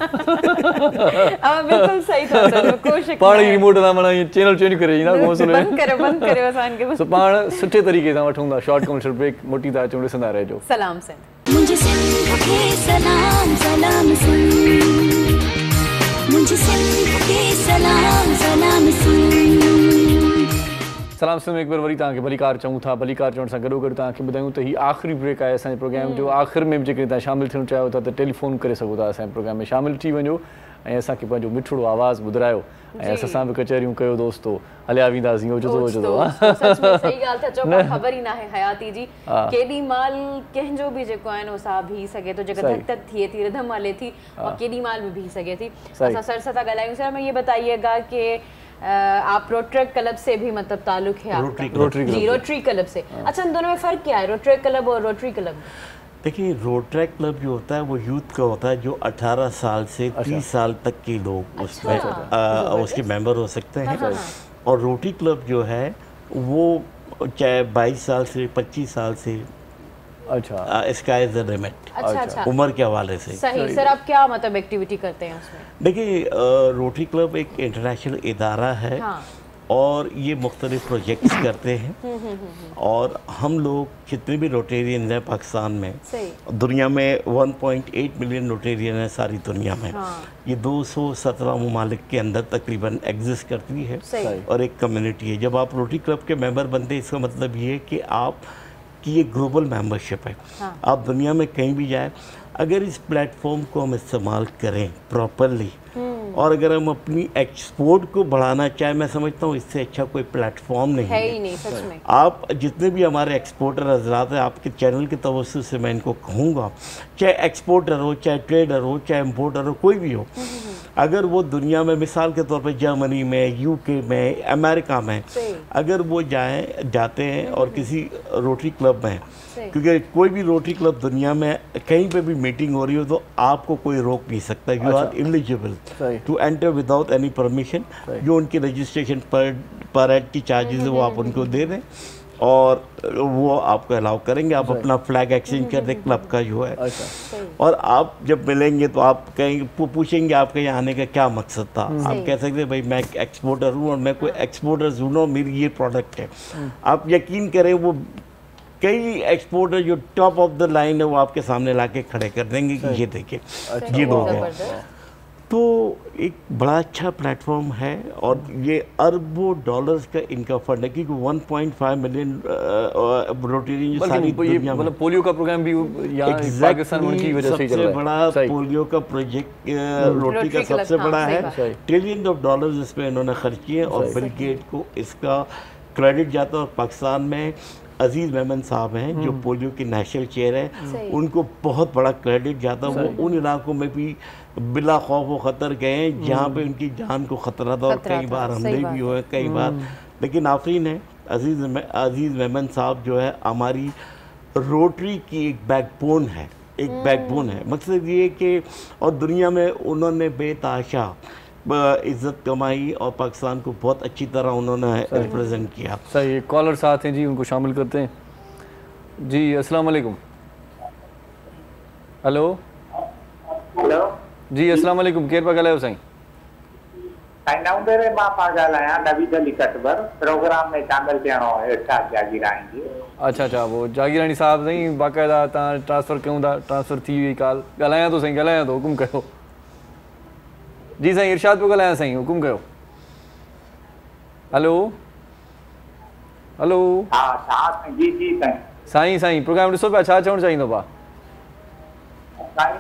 बिल्कुलु सही था चओ, कोशिशि पाण ई रिमोट तां माना चैनल चेंज करे ईंदा बंदि करियो असांखे। सो पाण सुठे तरीक़े सां वठूं था, शॉर्ट कमर्शियल ब्रेक, मोटी था अचूं, ॾिसंदा रहिजो। सलाम सिंध। मुझे सिंध के सलाम सलाम सिंध, मुझे सिंध के सलाम सलाम सिंध। सलाम सिंध में एक बार वरी तव्हांखे भलीकार चऊं था। भलीकार चवण सां गॾोगॾु तव्हांखे ॿुधायूं त ही आख़िरी ब्रेक आहे असांजे प्रोग्राम जो। आख़िर में जेकॾहिं तव्हां शामिलु थियणु चाहियो था त टेलीफोन करे सघो था, असांजे प्रोग्राम में शामिलु थी वञो ऐं असांखे पंहिंजो मिठड़ो आवाज़ ॿुधायो ऐं असां बि कचहरियूं कयो दोस्तो, हलिया वेंदासीं ओचितो ओचितो। सच में सही ॻाल्हि था चओ, ख़बर ई न आहे हयाती जी केॾी महिल कंहिंजो बि जेको आहे न साह बीह सघे थो, जेका धक धक थिए थी, रिधम हले थी, और केॾी महिल भी बीह सघे थी। असां सर सां था ॻाल्हायूं। सर में ये बताइएगा कि आप रोटरी क्लब से भी मतलब ताल्लुक है आपका? रोटरी क्लब से। अच्छा, इन दोनों में फ़र्क क्या है, रोटरी क्लब और रोटरी क्लब? देखिए, रोटरी क्लब जो होता है वो यूथ का होता है, जो 18 साल से 30 साल तक के लोग उसमें उसके मेंबर हो सकते हैं। और रोटरी क्लब जो है वो चाहे 22 साल से 25 साल से, अच्छा, स्काई इज द लिमिट। अच्छा, उम्र के हवाले से। सही। सर आप क्या मतलब एक्टिविटी करते हैं उसमें? देखिए, रोटरी क्लब एक इंटरनेशनल इदारा है और ये मुख्तलिफ प्रोजेक्ट्स करते हैं और हम लोग जितने भी रोटेरियन हैं पाकिस्तान में, दुनिया में 1.8 मिलियन रोटेरियन है सारी दुनिया में। ये 217 ममालिक के अंदर तकरीबन एग्जिस्ट करती है और एक कम्युनिटी है। जब आप रोटरी क्लब के मेंबर बनते हैं, इसका मतलब ये है कि आप की ये ग्लोबल मेंबरशिप है। आप दुनिया में कहीं भी जाए, अगर इस प्लेटफॉर्म को हम इस्तेमाल करें प्रॉपरली और अगर हम अपनी एक्सपोर्ट को बढ़ाना चाहें, मैं समझता हूँ इससे अच्छा कोई प्लेटफॉर्म नहीं है ही नहीं, सच में। आप जितने भी हमारे एक्सपोर्टर हजरात हैं, आपके चैनल के तवज्जुह से मैं इनको कहूँगा, चाहे एक्सपोर्टर हो, चाहे ट्रेडर हो, चाहे इम्पोर्टर हो, कोई भी हो, अगर वो दुनिया में मिसाल के तौर पे जर्मनी में, यूके में, अमेरिका में अगर वो जाते हैं और किसी रोटरी क्लब में, क्योंकि कोई भी रोटरी क्लब दुनिया में कहीं पे भी मीटिंग हो रही हो तो आपको कोई रोक नहीं सकता। You are eligible to enter without any permission. जो उनकी रजिस्ट्रेशन पर हेड की चार्जेस है वो आप उनको दे दें और वो आपको अलाउ करेंगे। आप अपना फ्लैग एक्सचेंज कर दें क्लब का जो है। और आप जब मिलेंगे तो आप कहेंगे, पूछेंगे आपके यहाँ आने का क्या मकसद था। आप कह सकते हैं भाई मैं एक्सपोर्टर हूँ और मैं कोई एक्सपोर्टर हूँ, मेरी ये प्रोडक्ट है। आप यकीन करें वो कई एक्सपोर्टर जो टॉप ऑफ द लाइन है वो आपके सामने लाके खड़े कर देंगे कि ये देखिए ये लोग हैं। तो एक बड़ा अच्छा प्लेटफॉर्म है और ये अरबों डॉलर्स का इनका फंड है, क्योंकि 1.5 मिलियन रोटेरियन सारी दुनिया में। मतलब पोलियो का प्रोग्राम भी यहाँ पाकिस्तान की वजह से चल रहा है। सबसे बड़ा पोलियो का प्रोजेक्ट रोटरी का सबसे बड़ा है। ट्रिलियंस ऑफ डॉलर्स इसमें इन्होंने खर्च किए और बिल गेट को इसका क्रेडिट जाता है। और पाकिस्तान में अजीज़ मेमन साहब हैं जो पोलियो के नेशनल चेयर हैं, उनको बहुत बड़ा क्रेडिट जाता है। वो उन इलाकों में भी बिला खौफ व ख़तर गए हैं जहाँ पे उनकी जान को ख़तरा था और कई बार हमले भी हुए कई बार। लेकिन आफरीन है अजीज़ मेमन साहब जो है हमारी रोटरी की एक बैकबोन है, एक बैकबोन है। मकसद ये कि और दुनिया में उन्होंने बेताशा इज्जत कमाई और पाकिस्तान को बहुत अच्छी तरह उन्होंने रिप्रेजेंट किया। सही, कॉलर साथ हैं जी, उनको शामिल करते हैं जी। अस्सलाम वालेकुम। हेलो हेलो जी, अस्सलाम वालेकुम। केर पिया ॻाल्हायो साईं? साईं नवंबरे मां पिया ॻाल्हायां, नवीद अली कटबर। प्रोग्राम में शामिल थियणो आहे इरशाद जागीरानी जी। अच्छा, वो जागीरानी साहब साईं, बाक़ाइदा तव्हां ट्रांसफ़र कयूं था, ट्रांसफ़र थी वई कॉल। ॻाल्हायां थो साईं, ॻाल्हायां थो, हुकुम कयो जी। साईं इरशाद पियो ॻाल्हायां साईं, हुकुम कयो। Hello hello. हा जी जी साईं। साईं प्रोग्राम ॾिसो पिया, छा चवणु चाहींदो पिया? साईं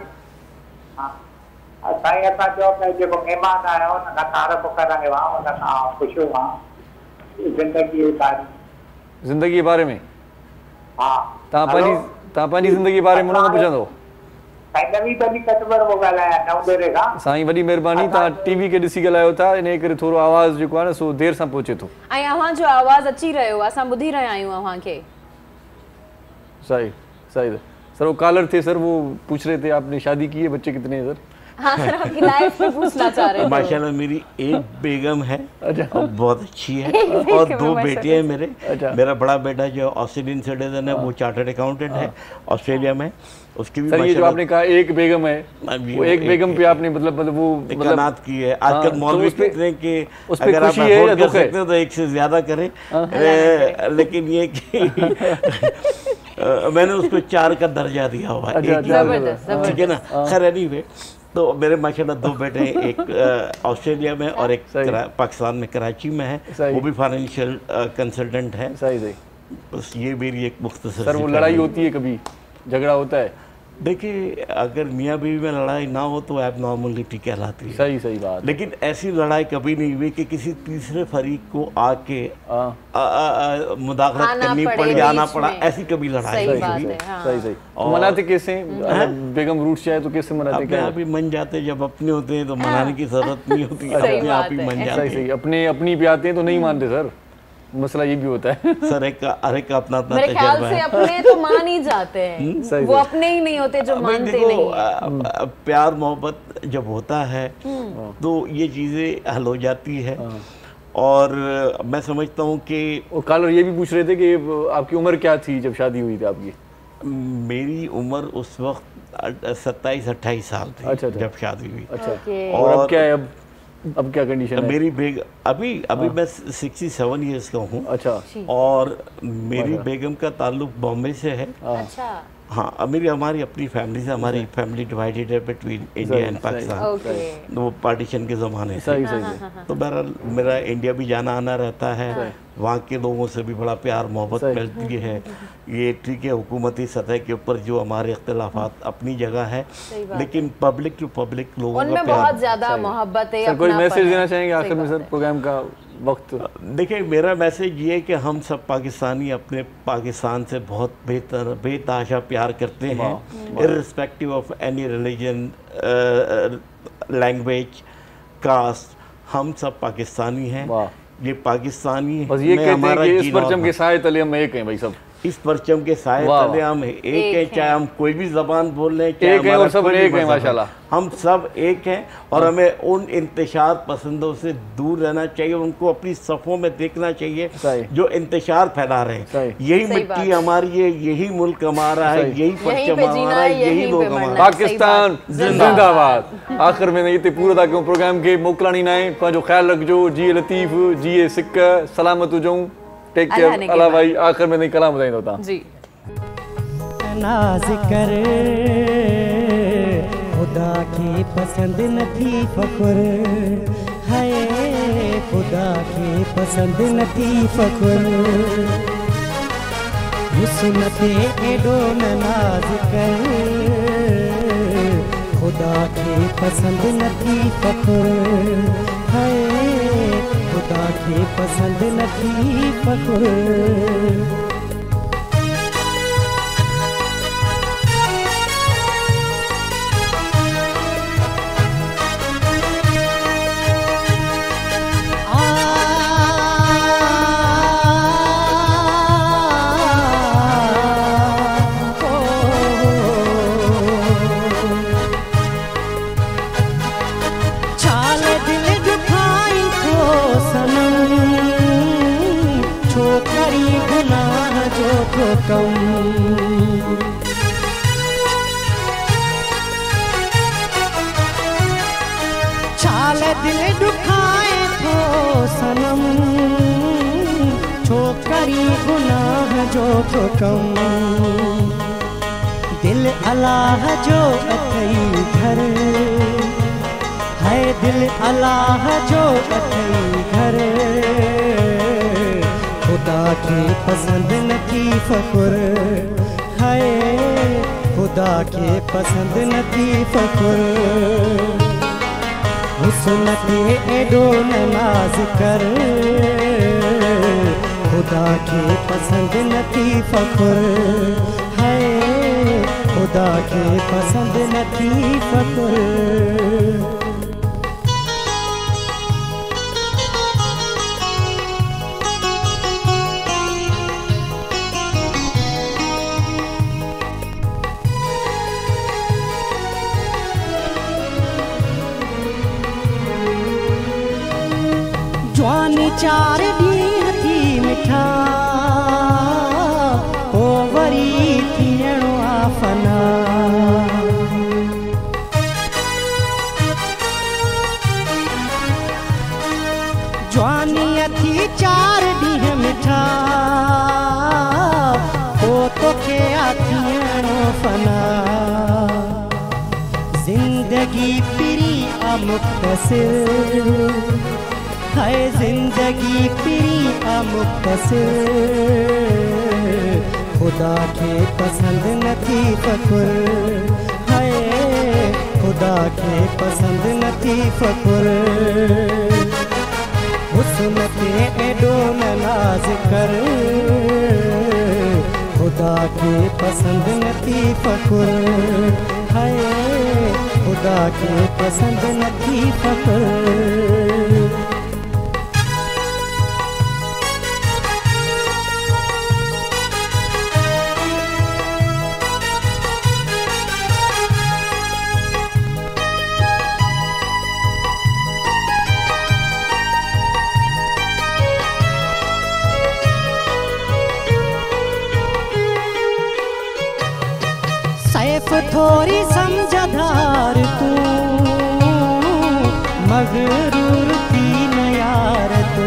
असां चयो पिया जेको महिमान आयो हुन खां तारीफ़ करायो आहे, हुन खां पुछियो आहे ज़िंदगी जे बारे में। हा, तव्हां पंहिंजी ज़िंदगी जे बारे में हुन खां पुछंदो? नवी बनी कटवर वो ॻाल्हायां नवबेरे खां। साईं वॾी महिरबानी, तव्हां टीवी खे ॾिसी ॻाल्हायो था, इन करे थोरो आवाज़ जेको आहे न सो देर सां पहुचे थो। ऐं अव्हां जो आवाज़ अची रहियो, असां ॿुधी रहिया आहियूं अव्हां खे। सही सही सर, वो कॉलर थे सर, वो पूछ रहे थे आपने शादी की है, बच्चे कितने हैं सर? हाँ सर, आपकी लाइफ में पूछना चाह रहे थे। माशाल्लाह मेरी एक बेगम है, बहुत अच्छी है, और 2 बेटे हैं मेरे। मेरा बड़ा बेटा जो ऑस्ट्रेलियन सिटीजन है, वो चार्टर्ड अकाउंटेंट है ऑस्ट्रेलिया में। उसकी भी सर ये जो आपने कहा एक बेगम है, वो एक बेगम पे आपने मतलब वो कनात की है। आजकल मौलवी कहते हैं कि अगर आप अफोर्ड कर सकते हो तो एक से ज्यादा करें, लेकिन ये कि मैंने उसको 4 का दर्जा दिया हुआ है, ठीक है ना। खैर एनीवे, तो मेरे माशाल्लाह 2 बेटे, एक ऑस्ट्रेलिया में और एक पाकिस्तान में कराची में है, वो भी फाइनेंशियल कंसल्टेंट है। सही। बस ये मेरी एक मुख्तसर। सर वो लड़ाई होती है, कभी झगड़ा होता है? देखिए, अगर मियाँ बीवी में लड़ाई ना हो तो एबनॉर्मलिटी कहलाती है। सही बात। लेकिन ऐसी लड़ाई कभी नहीं हुई कि किसी तीसरे फरीक को आके मुदाखलत करनी पड़, जाना पड़ा, ऐसी कभी लड़ाई नहीं हुई। सही। तो मनाते कैसे? बेगम रूठ जाए तो कैसे मनाते? अपने आप ही मन जाते, जब अपने होते हैं तो मनाने की जरूरत नहीं होती, अपने आप ही मन जाते। सही। अपनी पे आते हैं तो नहीं मानते सर, मसला ये भी होता है। सर एक का अपना मेरे ख्याल से अपने तो मान ही जाते हैं, वो अपने ही नहीं होते जो मानते नहीं। प्यार मोहब्बत जब होता है तो ये चीज़ें हल हो जाती है। और मैं समझता हूँ कि कॉलर ये भी पूछ रहे थे कि आपकी उम्र क्या थी जब शादी हुई थी आपकी? मेरी उम्र उस वक्त 27-28 साल थी जब शादी हुई। और अब क्या है? अब क्या कंडीशन है? मेरी अभी मैं 67 इयर्स का हूँ। और मेरी बेगम का ताल्लुक बॉम्बे से है। हाँ, हमारी अपनी फैमिली से, हमारी फैमिली डिवाइडेड है बिटवीन इंडिया एंड पाकिस्तान, वो पार्टीशन के ज़माने से। तो मेरा इंडिया भी जाना आना रहता है, वहाँ के लोगों से भी बड़ा प्यार मोहब्बत मिलती है। ये ठीक है, हुकूमती सतह के ऊपर जो हमारे इख्तिलाफात अपनी जगह है, लेकिन पब्लिक टू पब्लिक लोगों का प्यार, बहुत ज़्यादा मोहब्बत है। कोई मैसेज देना चाहेंगे आखिर में सर, प्रोग्राम का वक्त? देखिए, मेरा मैसेज ये है कि हम सब पाकिस्तानी अपने पाकिस्तान से बहुत बेतहाशा प्यार करते हैं, irrespective of any religion, language, caste, हम सब पाकिस्तानी हैं। ये पाकिस्तानी बस ये कहते हैं कि इस परचम के साए तले हम एक हैं भाई सब। इस परचम के साए तले हम एक हैं, चाहे हम कोई भी जबान बोल रहे हैं, एक है और सब एक हैं माशाल्लाह। हम सब एक हैं और हमें उन इंतशार पसंदों से दूर रहना चाहिए, उनको अपनी सफ़ों में देखना चाहिए जो इंतशार फैला रहे हैं। यही मिट्टी हमारी है, यही मुल्क हमारा है, यही परचम हमारा है, यही लोग हमारा। पाकिस्तान जिंदाबाद। आखिर में नहीं पूरा था क्यों प्रोग्राम के मोकलानी ना है, पंहिंजो ख्याल रखजो, जिए लतीफ़, जिए सिक, सलामत हुजूं, टेक केयर। अल्लाह भाई आखिर में नहीं कलाम ॿुधाईंदो तव्हां जी। नाज़ कर खुदा की पसंद नथी फ़खुर है, खुदा की पसंद नथी फ़खुर, हुस्न ते एडो नाज़ कर, खुदा की पसंद नथी फ़खुर है, खुदा की पसंद नथी फ़खुर। छाल दिल दुखाए थो सनम, छोकरी गुनाह जो तो कम, दिल अल्लाह जो अथई घर है, दिल अल्लाह जो अथई घर, खुदा की पसंद नथी फ़खुर है, खुदा की पसंद नथी फ़खुर, हुस्न ते एडो नाज़ कर, खुदा की पसंद नथी फ़खुर है, ख़ुदा खे पसंदि नथी फ़ख़ुर जवानी 4 ॾींहं थी मिठा पोइ वरी थियणो आहे फना जवानीअ थी 4 ॾींहं मिठा पोइ तोखे आहे थियणो फना ज़िंदगी पिरी आहे मुख़्तसिर है जिंदगी पिरी आ मुख़्तसिर ख़ुदा खे पसंदि नथी फ़ख़ुर है ख़ुदा खे पसंदि नथी फ़ख़ुर हुस्न ते एॾो न नाज़ कर ख़ुदा खे पसंदि नथी फ़ख़ुर है ख़ुदा खे पसंदि नथी फ़ख़ुर थोड़ी समझदार तू मगरूर थी न यार तू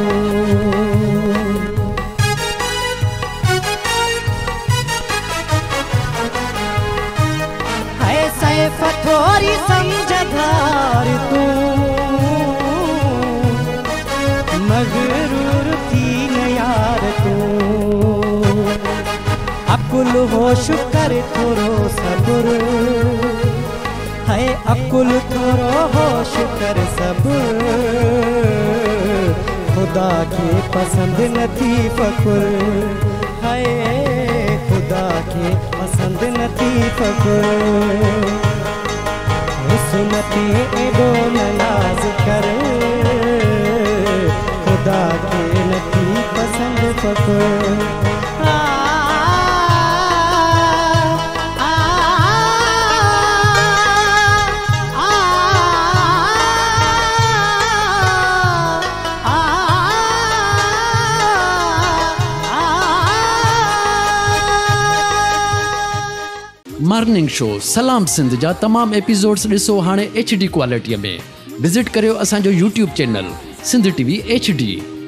है सैफ थोड़ी समझदार तू मगरूर थी न यार तू अकुल होश कर थोरो सब्र है अकुल थोरो होश कर सब्र ख़ुदा खे पसंदि नथी फ़ख़ुर है ख़ुदा खे पसंदि नथी फ़ख़ुर हुस्न ते एॾो न नाज़ कर ख़ुदा खे नथी पसंदि फ़ख़ुर मॉर्निंग शो सलाम सिंध जा तमाम एपिसोड्स ॾिसो हाणे HD क्वालिटीअ में विज़िट करियो असांजो YouTube channel Sindh TV HD।